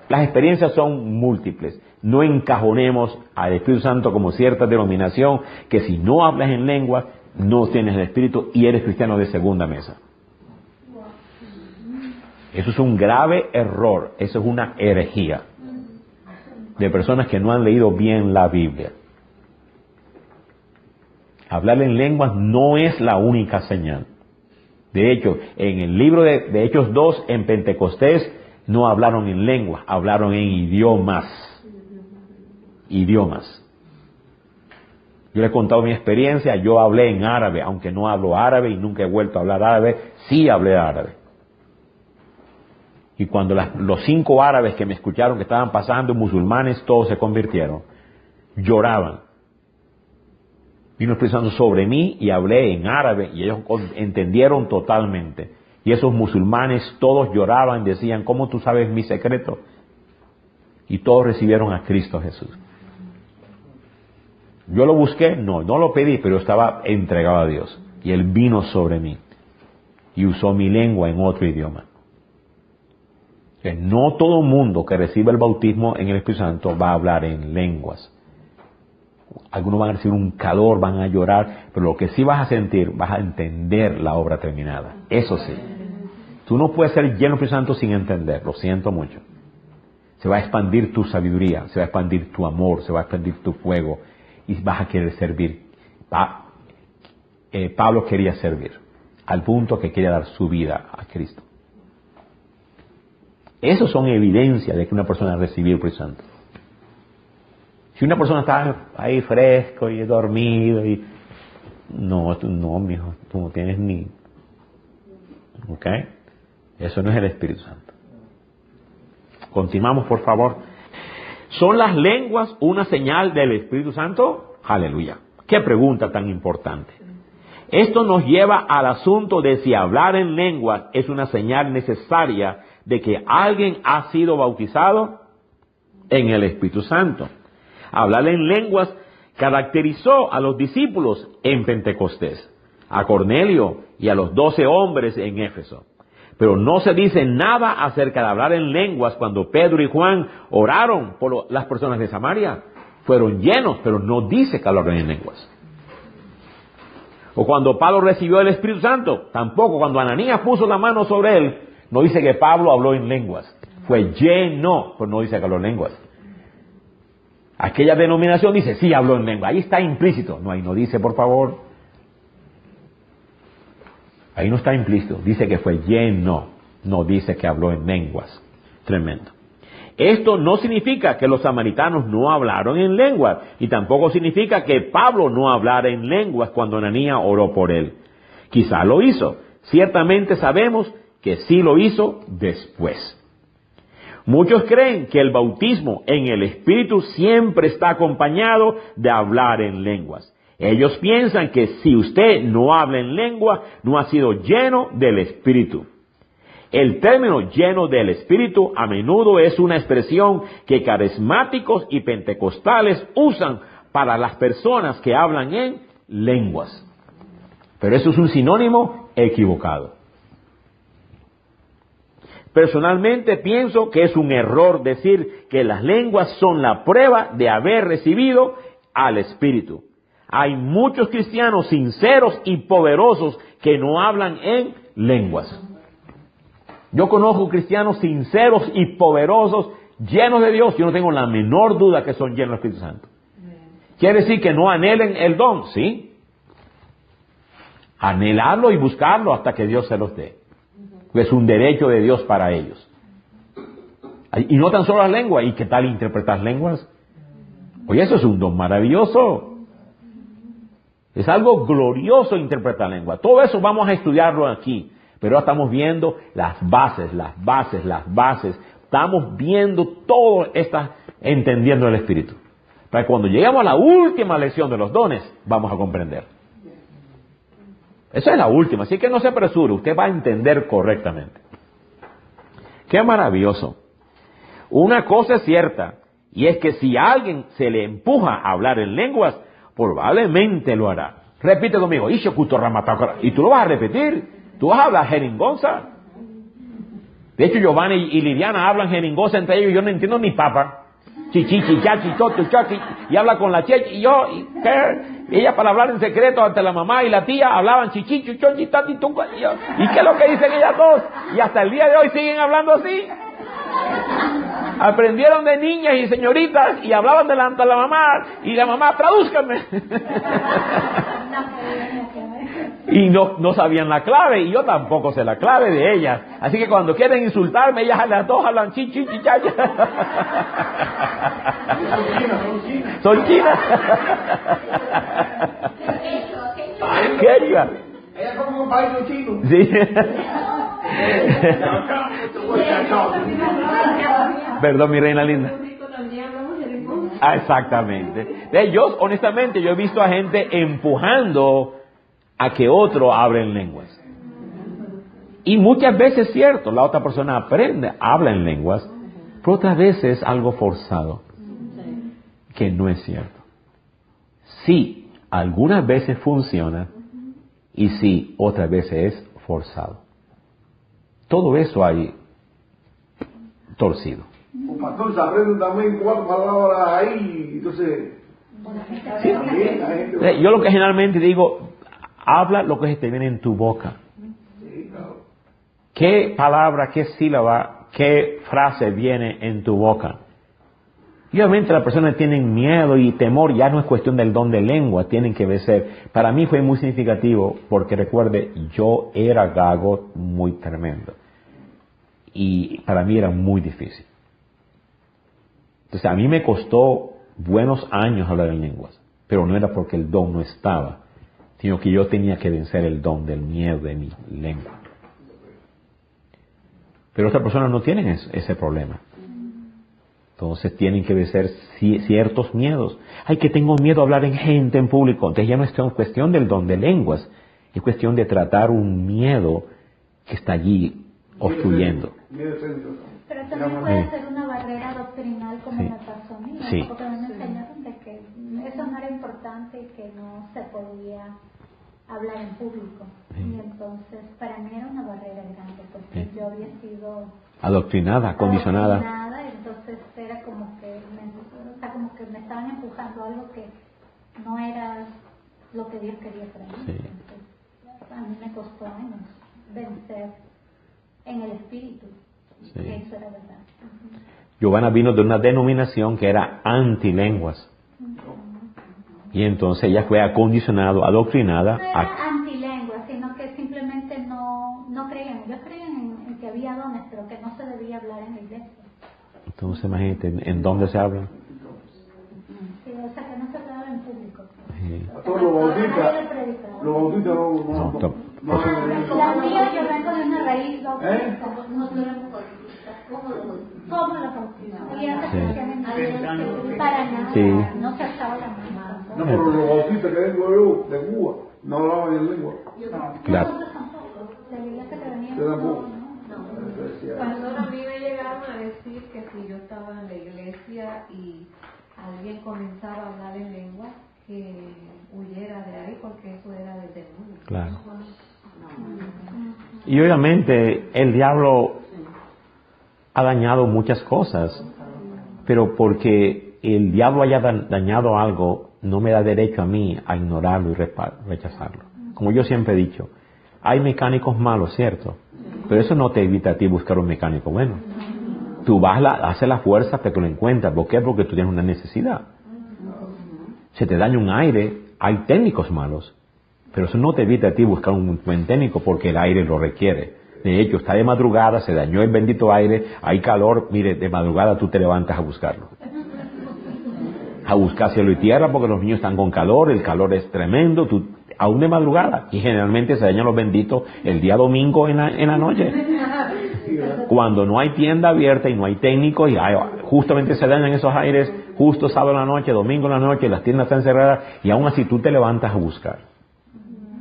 las experiencias son múltiples. No encajonemos al Espíritu Santo como cierta denominación, que si no hablas en lenguas, no tienes el Espíritu y eres cristiano de segunda mesa. Eso es un grave error, eso es una herejía de personas que no han leído bien la Biblia. Hablar en lenguas no es la única señal. De hecho, en el libro de Hechos 2, en Pentecostés, no hablaron en lenguas, hablaron en idiomas. Idiomas. Yo les he contado mi experiencia, yo hablé en árabe, aunque no hablo árabe y nunca he vuelto a hablar árabe, sí hablé árabe. Y cuando los 5 árabes que me escucharon que estaban pasando, musulmanes, todos se convirtieron. Lloraban. Vino el Espíritu Santo sobre mí y hablé en árabe y ellos entendieron totalmente. Y esos musulmanes todos lloraban, decían, ¿cómo tú sabes mi secreto? Y todos recibieron a Cristo Jesús. Yo lo busqué, no lo pedí, pero estaba entregado a Dios. Y Él vino sobre mí y usó mi lengua en otro idioma. Que no todo mundo que recibe el bautismo en el Espíritu Santo va a hablar en lenguas. algunos van a recibir un calor, van a llorar, pero lo que sí vas a sentir, vas a entender la obra terminada. Eso sí. Tú no puedes ser lleno del Espíritu Santo sin entender, lo siento mucho. Se va a expandir tu sabiduría, se va a expandir tu amor, se va a expandir tu fuego y vas a querer servir. Pablo quería servir, al punto que quería dar su vida a Cristo. Eso son evidencias de que una persona ha recibido el Espíritu Santo. Si una persona está ahí fresco y dormido y... No, mijo, tú no tienes ni... ¿Ok? Eso no es el Espíritu Santo. Continuamos, por favor. ¿Son las lenguas una señal del Espíritu Santo? Aleluya. Qué pregunta tan importante. Esto nos lleva al asunto de si hablar en lenguas es una señal necesaria de que alguien ha sido bautizado en el Espíritu Santo. Hablar en lenguas caracterizó a los discípulos en Pentecostés, a Cornelio y a los 12 hombres en Éfeso. Pero no se dice nada acerca de hablar en lenguas cuando Pedro y Juan oraron por las personas de Samaria. Fueron llenos, pero no dice que hablaron en lenguas. O cuando Pablo recibió el Espíritu Santo, tampoco. Cuando Ananías puso la mano sobre él, no dice que Pablo habló en lenguas. Fue lleno, pero no dice que habló en lenguas. Aquella denominación dice, sí, habló en lengua. Ahí está implícito. No, ahí no dice, por favor. Ahí no está implícito. Dice que fue lleno. No dice que habló en lenguas. Tremendo. Esto no significa que los samaritanos no hablaron en lenguas. Y tampoco significa que Pablo no hablara en lenguas cuando Ananías oró por él. Quizá lo hizo. Ciertamente sabemos que sí lo hizo después. Muchos creen que el bautismo en el Espíritu siempre está acompañado de hablar en lenguas. Ellos piensan que si usted no habla en lengua, no ha sido lleno del Espíritu. El término lleno del Espíritu a menudo es una expresión que carismáticos y pentecostales usan para las personas que hablan en lenguas. Pero eso es un sinónimo equivocado. Personalmente pienso que es un error decir que las lenguas son la prueba de haber recibido al Espíritu. Hay muchos cristianos sinceros y poderosos que no hablan en lenguas. Yo conozco cristianos sinceros y poderosos, llenos de Dios. Yo no tengo la menor duda que son llenos del Espíritu Santo. ¿Quiere decir que no anhelen el don? Sí. Anhelarlo y buscarlo hasta que Dios se los dé. Es un derecho de Dios para ellos. Y no tan solo las lenguas. ¿Y qué tal interpretar lenguas? Oye, eso es un don maravilloso. Es algo glorioso interpretar lenguas. Todo eso vamos a estudiarlo aquí. Pero estamos viendo las bases. Estamos viendo todo esto, entendiendo el Espíritu. Para que cuando lleguemos a la última lección de los dones, vamos a comprender. Esa es la última, así que no se apresure, usted va a entender correctamente. ¡Qué maravilloso! Una cosa es cierta, y es que si a alguien se le empuja a hablar en lenguas, probablemente lo hará. Repite conmigo, y tú lo vas a repetir, tú vas a hablar jeringonza. De hecho, Giovanni y Liliana hablan jeringonza entre ellos, yo no entiendo ni papa. Chichi, chichachi, chotu, chochi, y habla con la chechi, y yo, ella para hablar en secreto ante la mamá y la tía hablaban chichi, chuchochi, tati, tunco, y yo, ¿y qué es lo que dicen ellas dos? Y hasta el día de hoy siguen hablando así. Aprendieron de niñas y señoritas y hablaban delante de la mamá, y la mamá, tradúzcanme. Y no sabían la clave, y yo tampoco sé la clave de ellas. Así que cuando quieren insultarme, ellas las dos hablan chichi, chichacha. Son chinas. ¿Qué diga? Ella es como un país chino. Sí. Perdón, mi reina linda. Exactamente. Yo, honestamente, yo he visto a gente empujando a que otro hable en lenguas. Y muchas veces es cierto, la otra persona aprende, habla en lenguas, pero otras veces es algo forzado, que no es cierto. Sí, algunas veces funciona, y sí, otras veces es forzado. Todo eso hay torcido. O pastor, se aprende también 4 palabras ahí, entonces Yo lo que generalmente digo, habla lo que se te viene en tu boca. ¿Qué palabra, qué sílaba, qué frase viene en tu boca? Y obviamente las personas tienen miedo y temor, ya no es cuestión del don de lengua, tienen que vencer. Para mí fue muy significativo porque recuerde, yo era gago muy tremendo. Y para mí era muy difícil. Entonces a mí me costó buenos años hablar en lenguas, pero no era porque el don no estaba, sino que yo tenía que vencer el don del miedo de mi lengua. Pero otras personas no tienen ese problema. Entonces tienen que vencer ciertos miedos. Ay, que tengo miedo a hablar en gente, en público. Entonces ya no es cuestión del don de lenguas, es cuestión de tratar un miedo que está allí obstruyendo. Pero también puede ser una barrera doctrinal como me pasó a mí, ¿no? Porque me enseñaron de que eso no era importante y que no se podía hablar en público. Y entonces para mí era una barrera grande porque yo había sido adoctrinada, condicionada. Entonces era como que me estaban empujando a algo que no era lo que Dios quería para mí. Entonces, a mí me costó años vencer en el espíritu. Eso era verdad. Giovanna vino de una denominación que era antilenguas. Y entonces ella fue acondicionada, adoctrinada. No era antilengua, sino que simplemente no creían. Ellos creían en que había dones, pero que no se debía hablar en la iglesia. Entonces imagínate, ¿en dónde se habla? Sí, o sea, que no se hablaba en público. Sí. A todos los bautistas no La mía yo vengo de una raíz bautista. ¿Cómo los bautistas? Y antes para nada, no se alzaba la mano. No, pero los bautistas que vengo yo de Cuba no hablaban en lengua. Claro. Yo tampoco. Cuando a mí me llegaron a decir que si yo estaba en la iglesia y alguien comenzaba a hablar en lengua, que huyera de ahí porque eso era del demonio. Claro. Y obviamente el diablo ha dañado muchas cosas, pero porque el diablo haya dañado algo, no me da derecho a mí a ignorarlo y rechazarlo. Como yo siempre he dicho, hay mecánicos malos, ¿cierto? Pero eso no te evita a ti buscar un mecánico bueno. Tú vas haces la fuerza hasta que lo encuentras. ¿Por qué? Porque tú tienes una necesidad. Se te daña un aire, hay técnicos malos, pero eso no te evita a ti buscar un buen técnico porque el aire lo requiere. De hecho, está de madrugada, se dañó el bendito aire, hay calor, mire, de madrugada tú te levantas a buscarlo. A buscar cielo y tierra porque los niños están con calor, el calor es tremendo, tú aún de madrugada, y generalmente se dañan los benditos el día domingo en la noche. Cuando no hay tienda abierta y no hay técnico y justamente se dañan esos aires justo sábado en la noche, domingo en la noche, las tiendas están cerradas y aún así tú te levantas a buscar.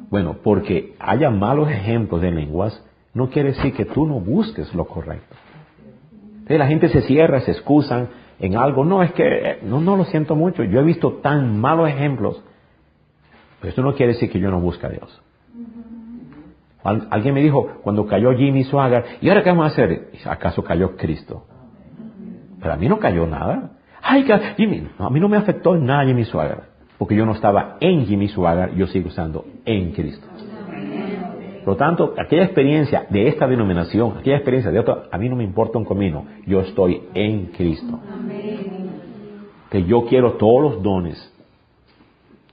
Bueno, porque haya malos ejemplos de lenguas no quiere decir que tú no busques lo correcto. Entonces la gente se cierra, se excusan en algo. No, es que no lo siento mucho. Yo he visto tan malos ejemplos. Pero eso no quiere decir que yo no busque a Dios. Alguien me dijo, cuando cayó Jimmy Swaggart, ¿y ahora qué vamos a hacer? ¿Acaso cayó Cristo? Pero a mí no cayó nada. Ay, Jimmy, no, a mí no me afectó en nada Jimmy Swaggart. Porque yo no estaba en Jimmy Swaggart, yo sigo estando en Cristo. Por lo tanto, aquella experiencia de esta denominación, aquella experiencia de otra, a mí no me importa un comino. Yo estoy en Cristo. Que yo quiero todos los dones.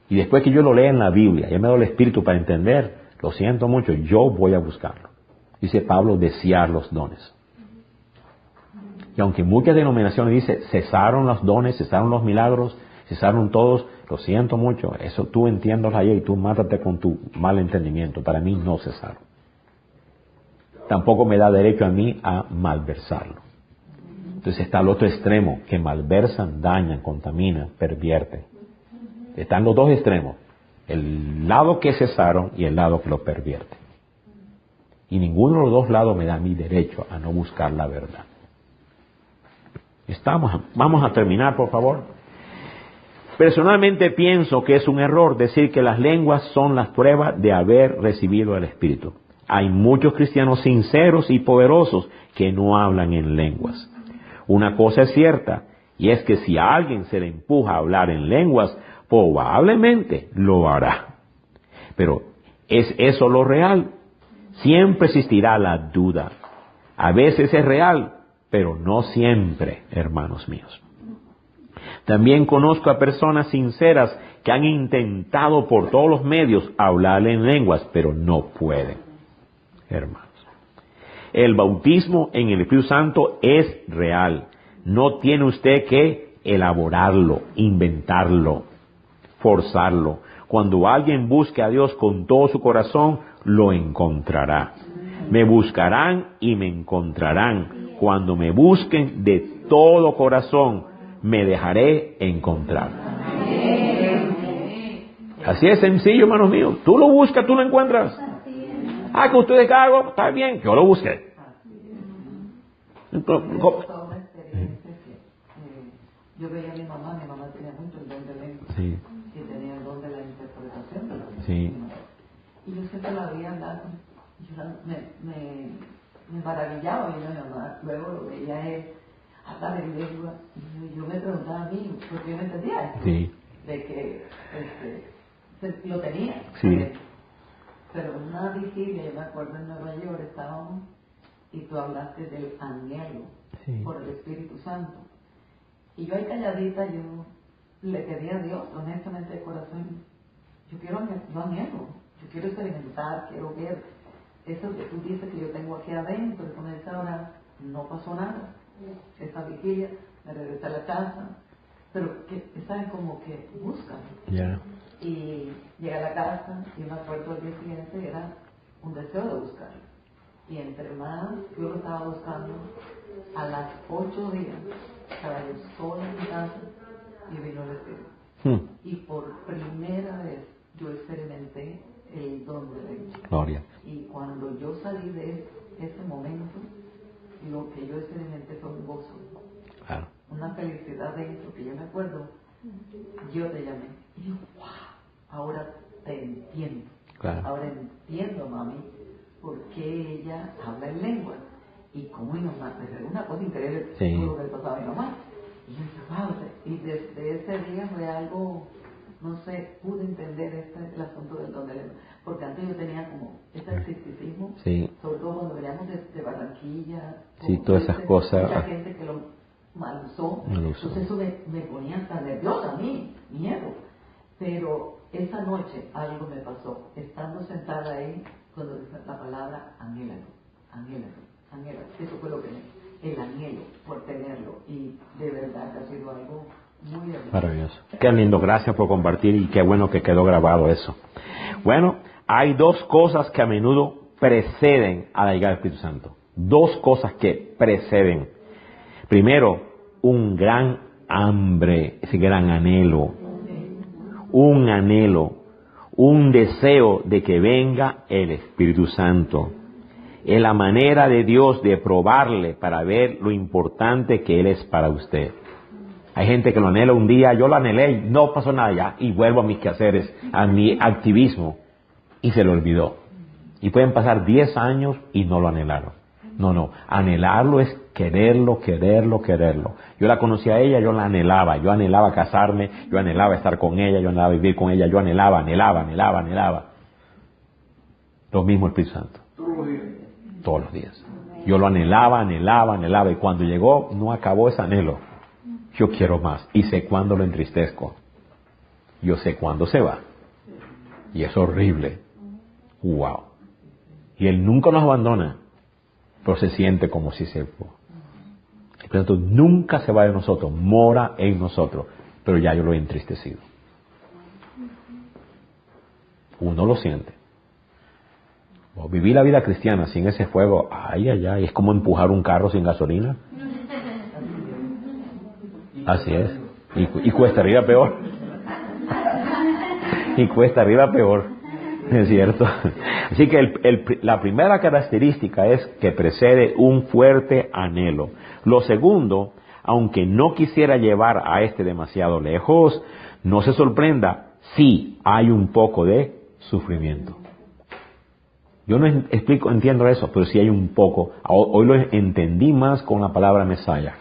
Y después que yo lo lea en la Biblia, ya me da el Espíritu para entender, lo siento mucho, yo voy a buscarlo. Dice Pablo, desear los dones. Y aunque muchas denominaciones dicen, cesaron los dones, cesaron los milagros, cesaron todos, lo siento mucho, eso tú entiendes ayer y tú mátate con tu mal entendimiento. Para mí no cesaron. Tampoco me da derecho a mí a malversarlo. Entonces está el otro extremo, que malversan, dañan, contaminan, pervierten. Están los dos extremos, el lado que cesaron y el lado que lo pervierte. Y ninguno de los dos lados me da mi derecho a no buscar la verdad. Vamos a terminar, por favor. Personalmente pienso que es un error decir que las lenguas son las pruebas de haber recibido el Espíritu. Hay muchos cristianos sinceros y poderosos que no hablan en lenguas. Una cosa es cierta, y es que si a alguien se le empuja a hablar en lenguas, Probablemente lo hará. Pero ¿es eso lo real? Siempre existirá la duda. A veces es real, pero no siempre, hermanos míos. También conozco a personas sinceras que han intentado por todos los medios hablar en lenguas, pero no pueden, hermanos. El bautismo en el Espíritu Santo es real. No tiene usted que elaborarlo, inventarlo, forzarlo. Cuando alguien busque a Dios con todo su corazón, lo encontrará. Me buscarán y me encontrarán. Cuando me busquen de todo corazón, me dejaré encontrar. Así es sencillo, hermanos míos. Tú lo buscas, tú lo encuentras. Ah, que ustedes hagan, está bien, yo lo busqué. Entonces, yo veía a mi mamá tenía mucho el don de lengua. Sí. Y tenía el don de la interpretación. Sí. Y yo siempre la veía hablar, y yo me maravillaba, y mi mamá luego lo veía él hablar en lengua, y yo me preguntaba a mí, ¿por qué yo no entendía esto? Sí. De que lo tenía. Sí. Pero en una vigilia, yo me acuerdo en Nueva York, estábamos, y tú hablaste del anhelo por el Espíritu Santo. Y yo ahí calladita, yo le pedí a Dios, honestamente de corazón, yo anhelo, yo quiero experimentar, quiero ver eso que tú dices que yo tengo aquí adentro, y con esa hora no pasó nada. Esa vigilia, me regresé a la casa, pero que, ¿sabes? Como que buscan. Yeah. Y llegué a la casa y me acuerdo el día siguiente era un deseo de buscar. Y entre más yo lo estaba buscando, a las 8 días estaba yo sola en mi casa y vino el Espíritu. Y por primera vez yo experimenté el don de lengua. Gloria. Y cuando yo salí de ese momento, lo que yo experimenté fue un gozo. Claro. Una felicidad dentro que yo me acuerdo. Yo te llamé. Y yo, wow, ahora te entiendo. Claro. Ahora entiendo, mami, por qué ella habla en lengua. Y cómo mi mamá, es una cosa increíble, Sí. todo lo que le pasaba a mi mamá. Y yo dije, wow, y desde ese día fue algo, no sé, pude entender el asunto del don de lengua. Porque antes yo tenía como ese escepticismo, Sí. sobre todo cuando veníamos de Barranquilla. Sí, todas esas cosas. Mucha gente que lo mal usó. Entonces eso me ponía hasta nerviosa a mí, miedo. Pero esa noche algo me pasó. Estando sentada ahí, cuando dice la palabra anhélalo, anhélalo, anhélalo. Eso fue lo que el anhelo por tenerlo. Y de verdad ha sido algo muy hermoso. Maravilloso. Qué lindo, gracias por compartir y qué bueno que quedó grabado eso. Bueno, hay dos cosas que a menudo preceden a la llegada del Espíritu Santo. Dos cosas que preceden. Primero, un gran hambre, ese gran anhelo. Un anhelo, un deseo de que venga el Espíritu Santo. Es la manera de Dios de probarle para ver lo importante que Él es para usted. Hay gente que lo anhela un día, yo lo anhelé y no pasó nada ya, y vuelvo a mis quehaceres, a mi activismo, y se lo olvidó. Y pueden pasar 10 años y no lo anhelaron. No, anhelarlo es quererlo, quererlo, quererlo. Yo la conocí a ella, yo anhelaba casarme, yo anhelaba estar con ella, yo anhelaba vivir con ella, yo anhelaba. Lo mismo el Espíritu Santo. Todos los días. Yo lo anhelaba, y cuando llegó no acabó ese anhelo. Yo quiero más, y sé cuándo lo entristezco. Yo sé cuándo se va. Y es horrible. Wow. Y Él nunca nos abandona, pero se siente como si se fue. El Espíritu Santo nunca se va de nosotros, mora en nosotros, pero ya yo lo he entristecido. Uno lo siente. Vivir la vida cristiana sin ese fuego, es como empujar un carro sin gasolina. Así es. Y cuesta arriba peor. Es cierto. Así que la primera característica es que precede un fuerte anhelo. Lo segundo, aunque no quisiera llevar a demasiado lejos, no se sorprenda si hay un poco de sufrimiento. Yo no entiendo eso, pero sí hay un poco. Hoy lo entendí más con la palabra Mesías.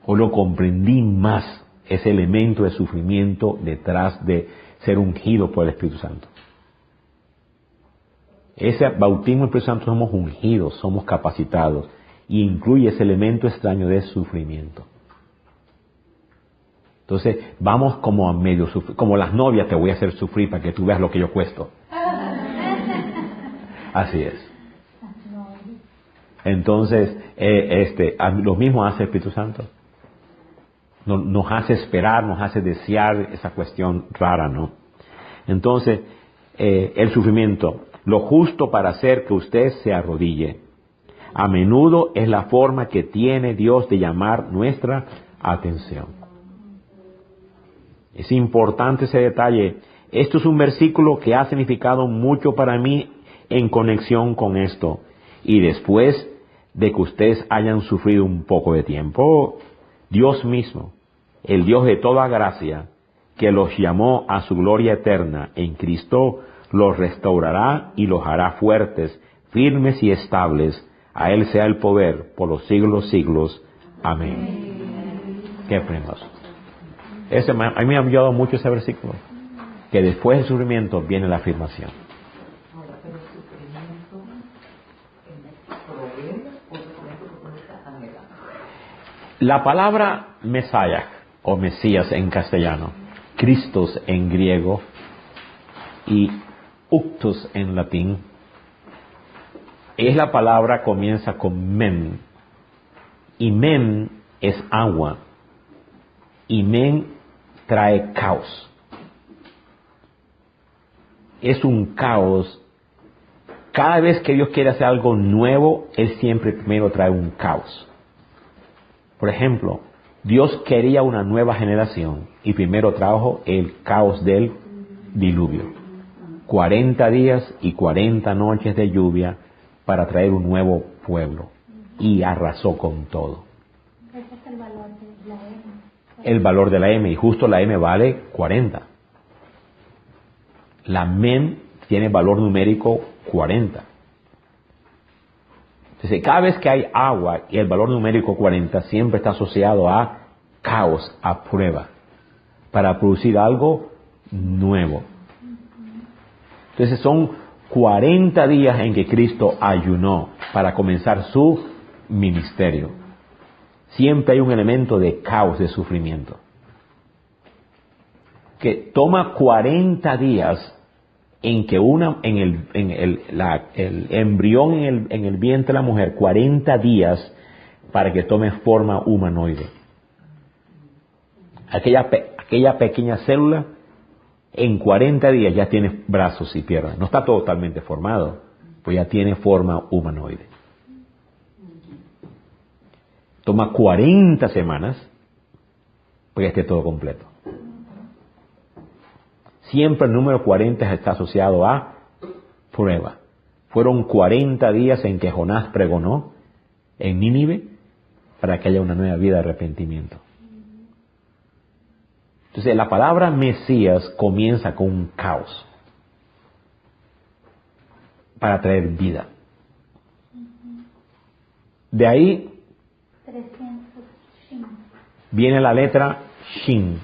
Hoy lo comprendí más. ese elemento de sufrimiento detrás de ser ungido por el Espíritu Santo. Ese bautismo del Espíritu Santo somos ungidos, somos capacitados, y incluye ese elemento extraño de sufrimiento. Entonces, vamos como a medio sufrir, como las novias te voy a hacer sufrir para que tú veas lo que yo cuesto. Así es. Entonces, lo mismo hace el Espíritu Santo. Nos hace esperar, nos hace desear esa cuestión rara, ¿no? Entonces, el sufrimiento, lo justo para hacer que usted se arrodille, a menudo es la forma que tiene Dios de llamar nuestra atención. Es importante ese detalle. Esto es un versículo que ha significado mucho para mí en conexión con esto. Y después de que ustedes hayan sufrido un poco de tiempo, Dios mismo, el Dios de toda gracia, que los llamó a su gloria eterna en Cristo, los restaurará y los hará fuertes, firmes y estables. A Él sea el poder por los siglos de los siglos. Amén. Qué prendas. A mí me ha ayudado mucho ese versículo. Que después del sufrimiento viene la afirmación. La palabra Mesías o Mesías en castellano, Christos en griego y Uctus en latín, es la palabra comienza con men, y men es agua, y men trae caos. Es un caos. Cada vez que Dios quiere hacer algo nuevo, Él siempre primero trae un caos. Por ejemplo, Dios quería una nueva generación y primero trajo el caos del diluvio. 40 días y 40 noches de lluvia para traer un nuevo pueblo. Y arrasó con todo. Ese es el valor de la M. El valor de la M, y justo la M vale 40. La men tiene valor numérico 40. Entonces, cada vez que hay agua y el valor numérico 40 siempre está asociado a caos, a prueba, para producir algo nuevo. Entonces son 40 días en que Cristo ayunó para comenzar su ministerio. Siempre hay un elemento de caos, de sufrimiento. Que toma 40 días en que el embrión en el vientre de la mujer, 40 días para que tome forma humanoide. Aquella pequeña célula en 40 días ya tiene brazos y piernas. No está totalmente formado, pues ya tiene forma humanoide. Toma 40 semanas para que esté todo completo. Siempre el número 40 está asociado a prueba. Fueron 40 días en que Jonás pregonó en Nínive para que haya una nueva vida de arrepentimiento. Entonces la palabra Mesías comienza con un caos para traer vida. De ahí viene la letra Shin.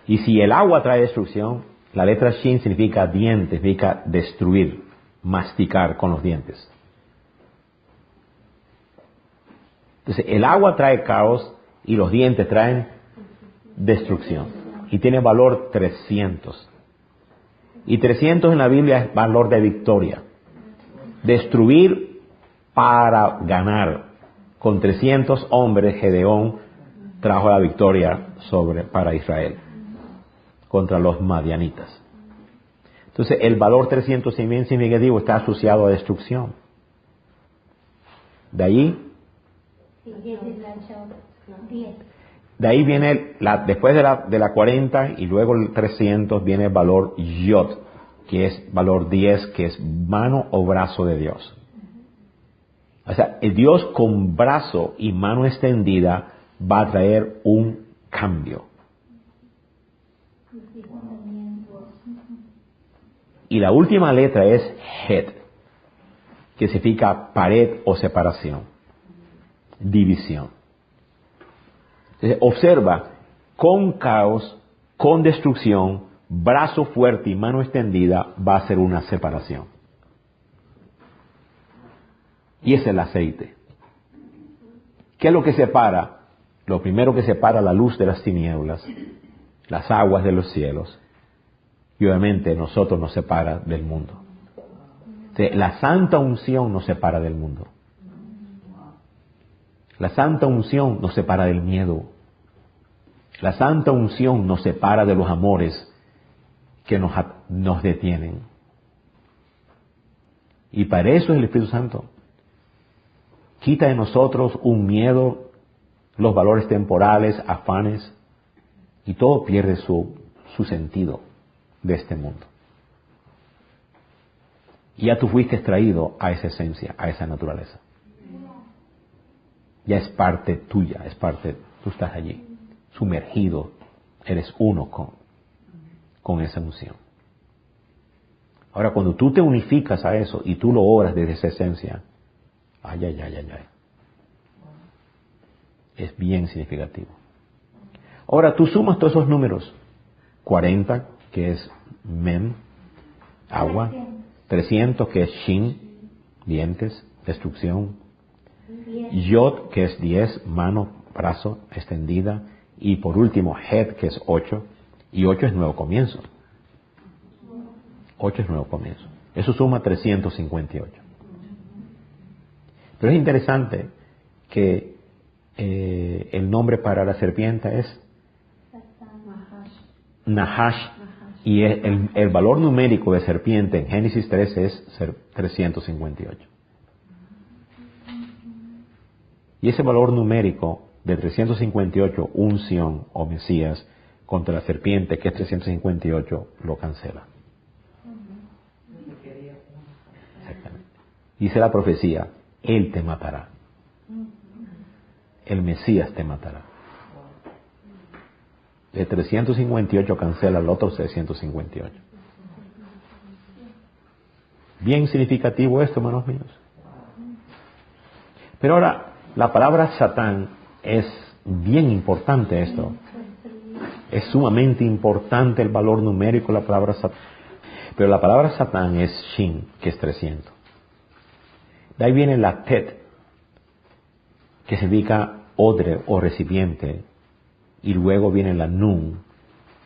Y si el agua trae destrucción, la letra Shin significa dientes, significa destruir, masticar con los dientes. Entonces el agua trae caos y los dientes traen destrucción. Y tiene valor 300. Y 300 en la Biblia es valor de victoria. Destruir para ganar. Con 300 hombres Gedeón trajo la victoria para Israel contra los madianitas. Entonces el valor 300 bien significativo está asociado a destrucción. De ahí viene después de la 40 y luego el 300 viene el valor Yod, que es valor 10, que es mano o brazo de Dios. O sea, el Dios con brazo y mano extendida va a traer un cambio. Y la última letra es Het, que significa pared o separación, división. Entonces, observa con caos, con destrucción, brazo fuerte y mano extendida, va a ser una separación. Y es el aceite. ¿Qué es lo que separa? Lo primero que separa la luz de las tinieblas, las aguas de los cielos, y obviamente nosotros nos separa del mundo. La santa unción nos separa del mundo. La santa unción nos separa del miedo. La santa unción nos separa de los amores que nos detienen. Y para eso es el Espíritu Santo. Quita de nosotros un miedo, los valores temporales, afanes, y todo pierde su sentido de este mundo. Y ya tú fuiste extraído a esa esencia, a esa naturaleza. Ya es parte tuya, tú estás allí, sumergido, eres uno con esa unción. Ahora, cuando tú te unificas a eso y tú lo obras desde esa esencia, ay. Es bien significativo. Ahora, tú sumas todos esos números. 40, que es mem, agua. 300, que es shin, dientes, destrucción. Yod, que es 10, mano, brazo, extendida. Y por último, het, que es 8. Y 8 es nuevo comienzo. 8 es nuevo comienzo. Eso suma 358. Pero es interesante que el nombre para la serpiente es Nahash. Y el valor numérico de serpiente en Génesis 13 es 358. Y ese valor numérico de 358, unción o Mesías, contra la serpiente, que es 358, lo cancela. Exactamente. Dice la profecía, Él te matará. El Mesías te matará. De 358 cancela el otro 358. Bien significativo esto, hermanos míos. Pero ahora, la palabra Satán es bien importante esto. Es sumamente importante el valor numérico de la palabra Satán. Pero la palabra Satán es Shin, que es 300. De ahí viene la Tet, que significa odre o recipiente. Y luego viene la Nun,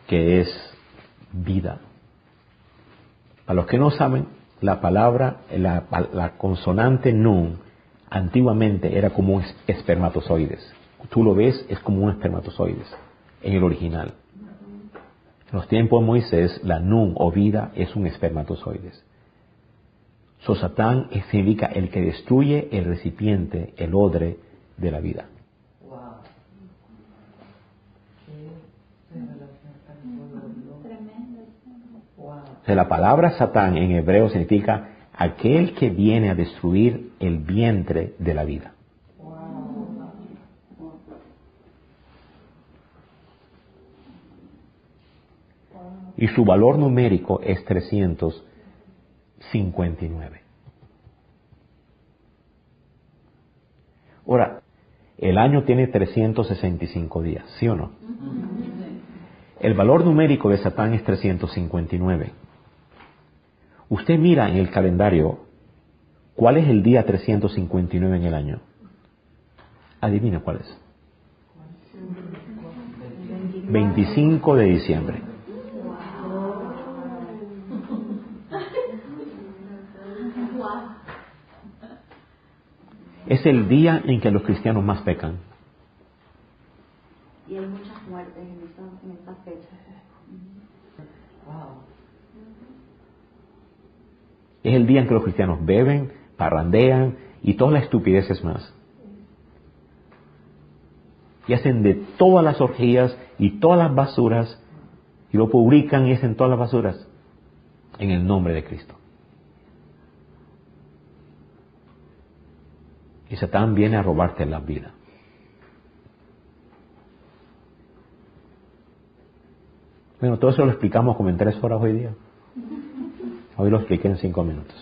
que es vida. Para los que no saben, la palabra, la consonante Nun, antiguamente era como un espermatozoides. Tú lo ves, es como un espermatozoides en el original. En los tiempos de Moisés, la Nun o vida es un espermatozoides. Satán significa el que destruye el recipiente, el odre de la vida. O sea, la palabra Satán en hebreo significa aquel que viene a destruir el vientre de la vida. Y su valor numérico es 359. Ahora, el año tiene 365 días, ¿sí o no? El valor numérico de Satán es 359. Usted mira en el calendario, ¿cuál es el día 359 en el año? Adivina cuál es. 25 de diciembre. Es el día en que los cristianos más pecan. Y hay muchas muertes en esa fecha. Es el día en que los cristianos beben, parrandean y todas las estupideces más. Y hacen de todas las orgías y todas las basuras y lo publican y hacen todas las basuras en el nombre de Cristo. Y Satán viene a robarte la vida. Bueno, todo eso lo explicamos como en 3 horas hoy día. Hoy lo expliqué en 5 minutos.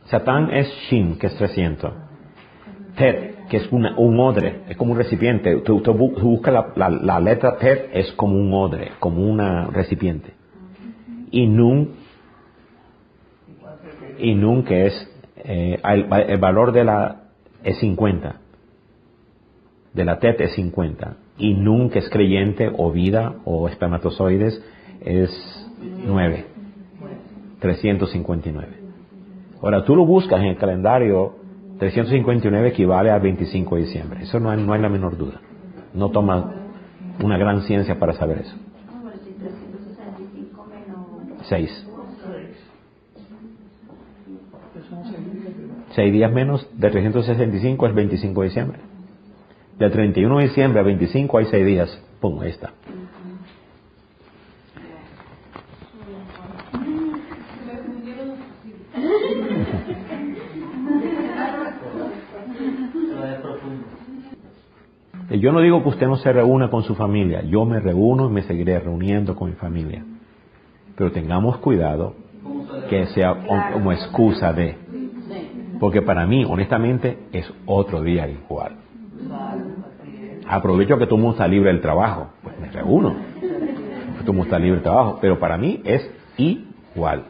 Satán es Shin, que es 300. Tet, que es un odre, es como un recipiente. Tú buscas la letra Tet, es como un odre, como un recipiente. Y Nun, que es, el valor es 50. De la Tet es 50. Y Nun, que es creyente, o vida, o espermatozoides, es 9. 359. Ahora, tú lo buscas en el calendario, 359 equivale a 25 de diciembre. Eso no hay la menor duda. No toma una gran ciencia para saber eso. 6. 6 días menos de 365 es 25 de diciembre. De 31 de diciembre a 25 hay 6 días. Pum, ahí está. Yo no digo que usted no se reúna con su familia. Yo me reúno y me seguiré reuniendo con mi familia. Pero tengamos cuidado que sea como excusa de. Porque para mí, honestamente, es otro día igual. Aprovecho que todo el mundo está libre del trabajo. Pues me reúno. Todo el mundo está libre del trabajo. Pero para mí es igual.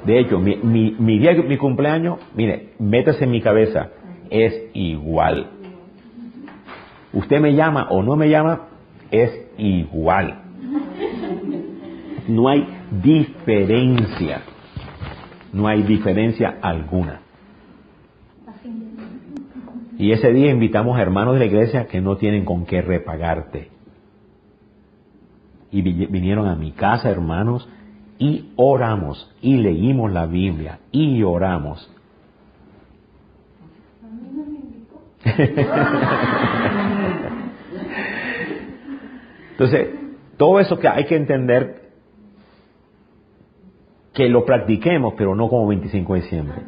De hecho, mi día, mi cumpleaños, mire, métase en mi cabeza, es igual. Usted me llama o no me llama, es igual. No hay diferencia. No hay diferencia alguna. Y ese día invitamos a hermanos de la iglesia que no tienen con qué repagarte. Y vinieron a mi casa, hermanos, y oramos, y leímos la Biblia, y oramos. Entonces, todo eso que hay que entender, que lo practiquemos, pero no como 25 de diciembre.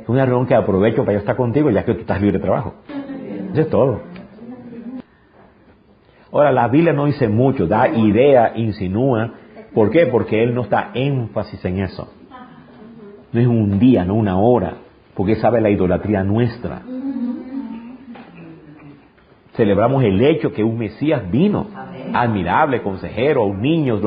Es una reunión que aprovecho para yo estar contigo, ya que tú estás libre de trabajo. Eso es todo. Ahora, la Biblia no dice mucho, da idea, insinúa. ¿Por qué? Porque Él no está énfasis en eso. No es un día, no una hora, porque Él sabe la idolatría nuestra. Celebramos el hecho que un Mesías vino, admirable, consejero, un niño.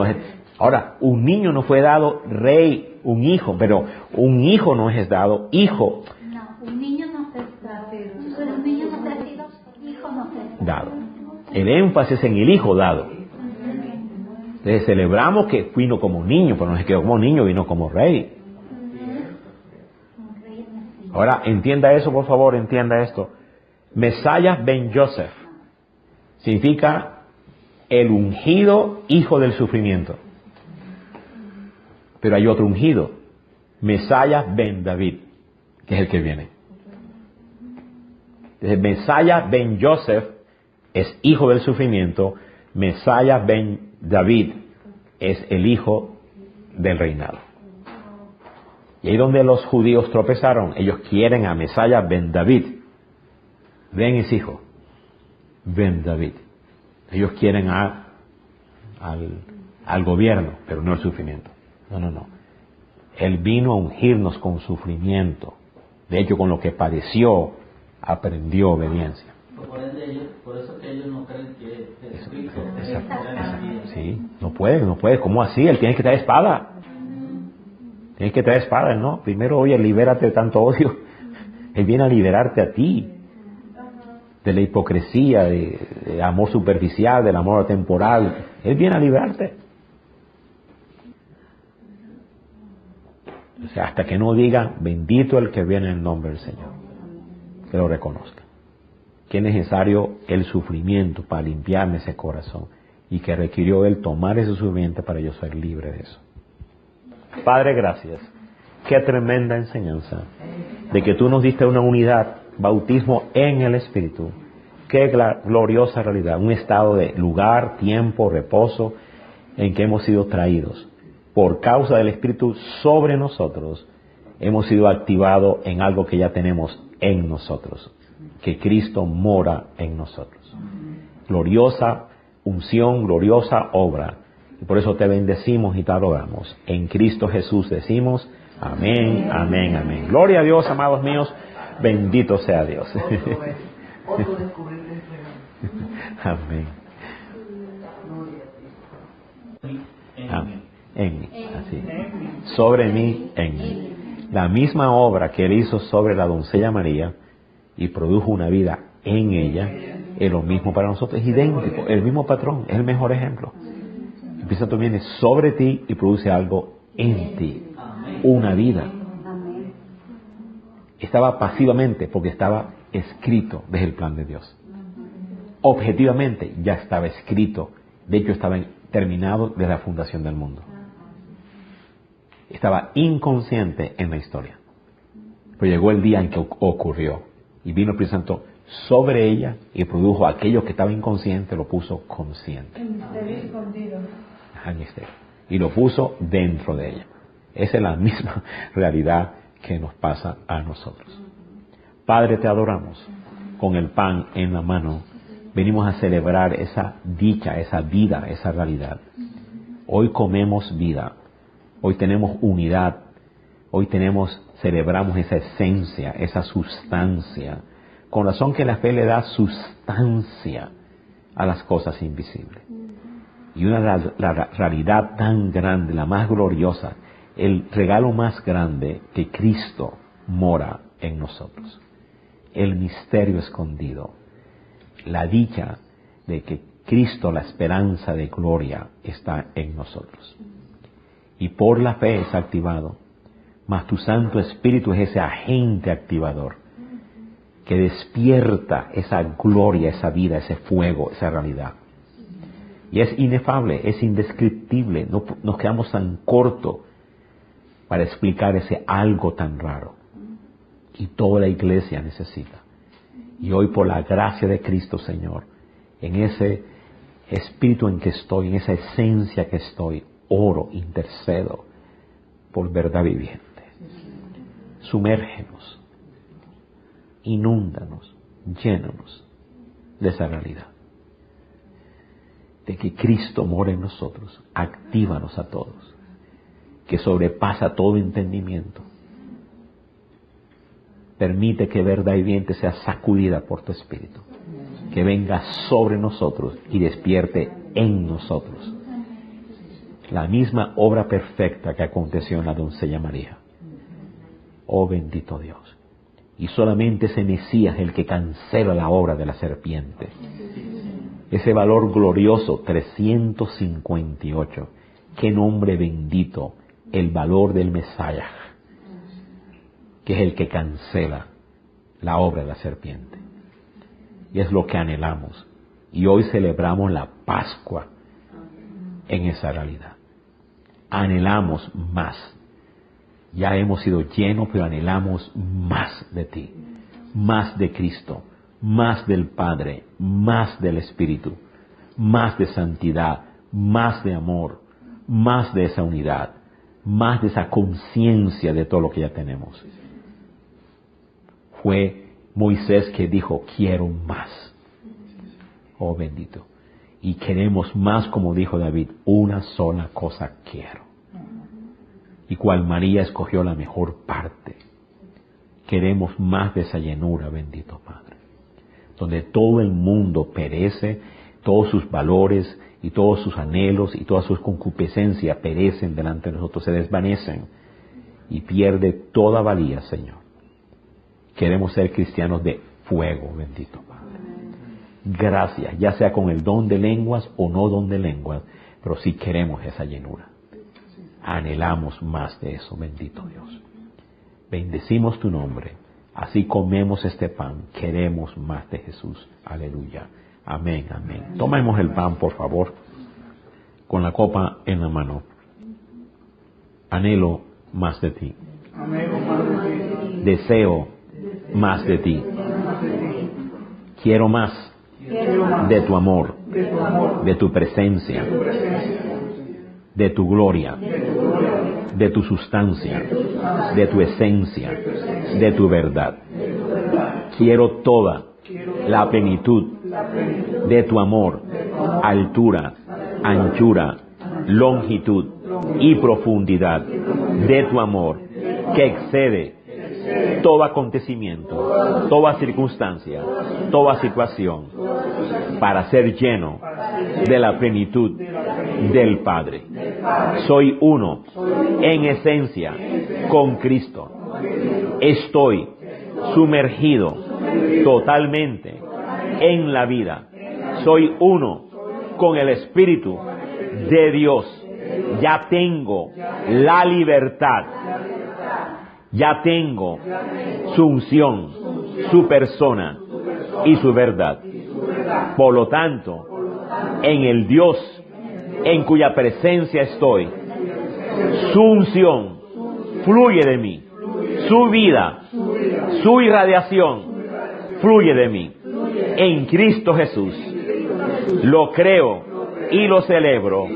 Ahora, un niño no fue dado rey, un hijo, pero un hijo no es dado hijo. No, un niño no es dado. Un niño no es sido, hijo no es dado. El énfasis en el hijo dado. Entonces celebramos que vino como niño, pero no se quedó como niño, vino como rey. Ahora, entienda eso, por favor, entienda esto. Mesías ben Joseph significa el ungido hijo del sufrimiento. Pero hay otro ungido, Mesías ben David, que es el que viene. Entonces, Mesías ben Joseph es hijo del sufrimiento, Mesías ben David es el hijo del reinado. Y ahí donde los judíos tropezaron, ellos quieren a Mesías ben David. Ven es hijo, ben David. Ellos quieren al gobierno, pero no el sufrimiento. No. Él vino a ungirnos con sufrimiento. De hecho, con lo que padeció, aprendió obediencia. Por eso que ellos no creen que Jesucristo Exacto. Sí, no puede. ¿Cómo así? Él tiene que traer espada. Tienes que traer espada, ¿no? Primero, oye, libérate de tanto odio. Él viene a liberarte a ti. De la hipocresía, de amor superficial, del amor temporal. Él viene a liberarte. O sea, hasta que no diga, bendito el que viene en el nombre del Señor. Que lo reconozca. Que es necesario el sufrimiento para limpiarme ese corazón. Y que requirió Él tomar ese sufrimiento para yo ser libre de eso. Padre, gracias. Qué tremenda enseñanza. De que tú nos diste una unidad, bautismo en el Espíritu. Qué gloriosa realidad. Un estado de lugar, tiempo, reposo en que hemos sido traídos. Por causa del Espíritu sobre nosotros, hemos sido activados en algo que ya tenemos en nosotros. Que Cristo mora en nosotros. Gloriosa unción, gloriosa obra. Y por eso te bendecimos y te adoramos. En Cristo Jesús decimos amén, amén, amén. Gloria a Dios, amados míos. Bendito sea Dios. Otro descubrir el regalo. Amén. Amén. En mí, así. Sobre mí, en mí. La misma obra que Él hizo sobre la doncella María y produjo una vida en ella, es lo mismo para nosotros, es idéntico, el mismo patrón, es el mejor ejemplo. Empieza también sobre ti y produce algo en ti, una vida. Estaba pasivamente porque estaba escrito desde el plan de Dios. Objetivamente ya estaba escrito, de hecho estaba terminado desde la fundación del mundo. Estaba inconsciente en la historia. Pero llegó el día en que ocurrió y vino el Espíritu Santo sobre ella y produjo aquello que estaba inconsciente, lo puso consciente. El misterio escondido. El misterio. Y lo puso dentro de ella. Esa es la misma realidad que nos pasa a nosotros. Padre, te adoramos. Con el pan en la mano, venimos a celebrar esa dicha, esa vida, esa realidad. Hoy comemos vida. Hoy tenemos unidad. Hoy celebramos esa esencia, esa sustancia. Con razón que la fe le da sustancia a las cosas invisibles. Y la realidad tan grande, la más gloriosa, el regalo más grande, que Cristo mora en nosotros. El misterio escondido. La dicha de que Cristo, la esperanza de gloria, está en nosotros. Y por la fe es activado. Mas tu Santo Espíritu es ese agente activador que despierta esa gloria, esa vida, ese fuego, esa realidad. Y es inefable, es indescriptible. No, nos quedamos tan cortos para explicar ese algo tan raro. Y toda la iglesia necesita. Y hoy, por la gracia de Cristo, Señor, en ese espíritu en que estoy, en esa esencia que estoy, oro, intercedo por verdad viviente. Sumérgenos, inúndanos, llénanos de esa realidad. De que Cristo mora en nosotros, actívanos a todos, que sobrepasa todo entendimiento. Permite que verdad viviente sea sacudida por tu Espíritu, que venga sobre nosotros y despierte en nosotros la misma obra perfecta que aconteció en la doncella María. Oh bendito Dios. Y solamente ese Mesías, el que cancela la obra de la serpiente. Ese valor glorioso, 358. Qué nombre bendito, el valor del Mesías, que es el que cancela la obra de la serpiente. Y es lo que anhelamos. Y hoy celebramos la Pascua en esa realidad. Anhelamos más. Ya hemos sido llenos, pero anhelamos más de ti, más de Cristo, más del Padre, más del Espíritu, más de santidad, más de amor, más de esa unidad, más de esa conciencia de todo lo que ya tenemos. Fue Moisés que dijo, quiero más. Oh bendito. Y queremos más, como dijo David, una sola cosa quiero. Y cual María escogió la mejor parte. Queremos más de esa llenura, bendito Padre. Donde todo el mundo perece, todos sus valores y todos sus anhelos y todas sus concupiscencias perecen delante de nosotros, se desvanecen y pierde toda valía, Señor. Queremos ser cristianos de fuego, bendito Padre. Gracias, ya sea con el don de lenguas o no don de lenguas, pero sí queremos esa llenura. Anhelamos más de eso, bendito Dios. Bendecimos tu nombre. Así comemos este pan. Queremos más de Jesús. Aleluya. Amén, amén. Tomemos el pan, por favor, con la copa en la mano. Anhelo más de ti. Deseo más de ti. Quiero más de tu amor, de tu presencia, de tu gloria, de tu sustancia, de tu esencia, de tu verdad. Quiero toda la plenitud de tu amor, altura, anchura, longitud y profundidad de tu amor, que excede todo acontecimiento, toda circunstancia, toda situación, para ser lleno de la plenitud del Padre. Soy uno en esencia con Cristo. Estoy sumergido totalmente en la vida. Soy uno con el Espíritu de Dios. Ya tengo la libertad. Ya tengo su unción, su persona y su verdad. Por lo tanto, en el Dios en cuya presencia estoy, su unción fluye de mí. Su vida, su irradiación fluye de mí. En Cristo Jesús. Lo creo y lo celebro.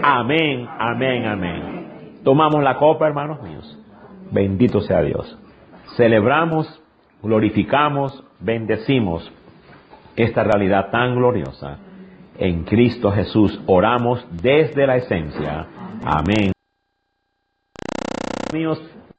Amén, amén, amén. Tomamos la copa, hermanos míos. Bendito sea Dios. Celebramos, glorificamos, bendecimos esta realidad tan gloriosa. En Cristo Jesús oramos desde la esencia. Amén. Míos,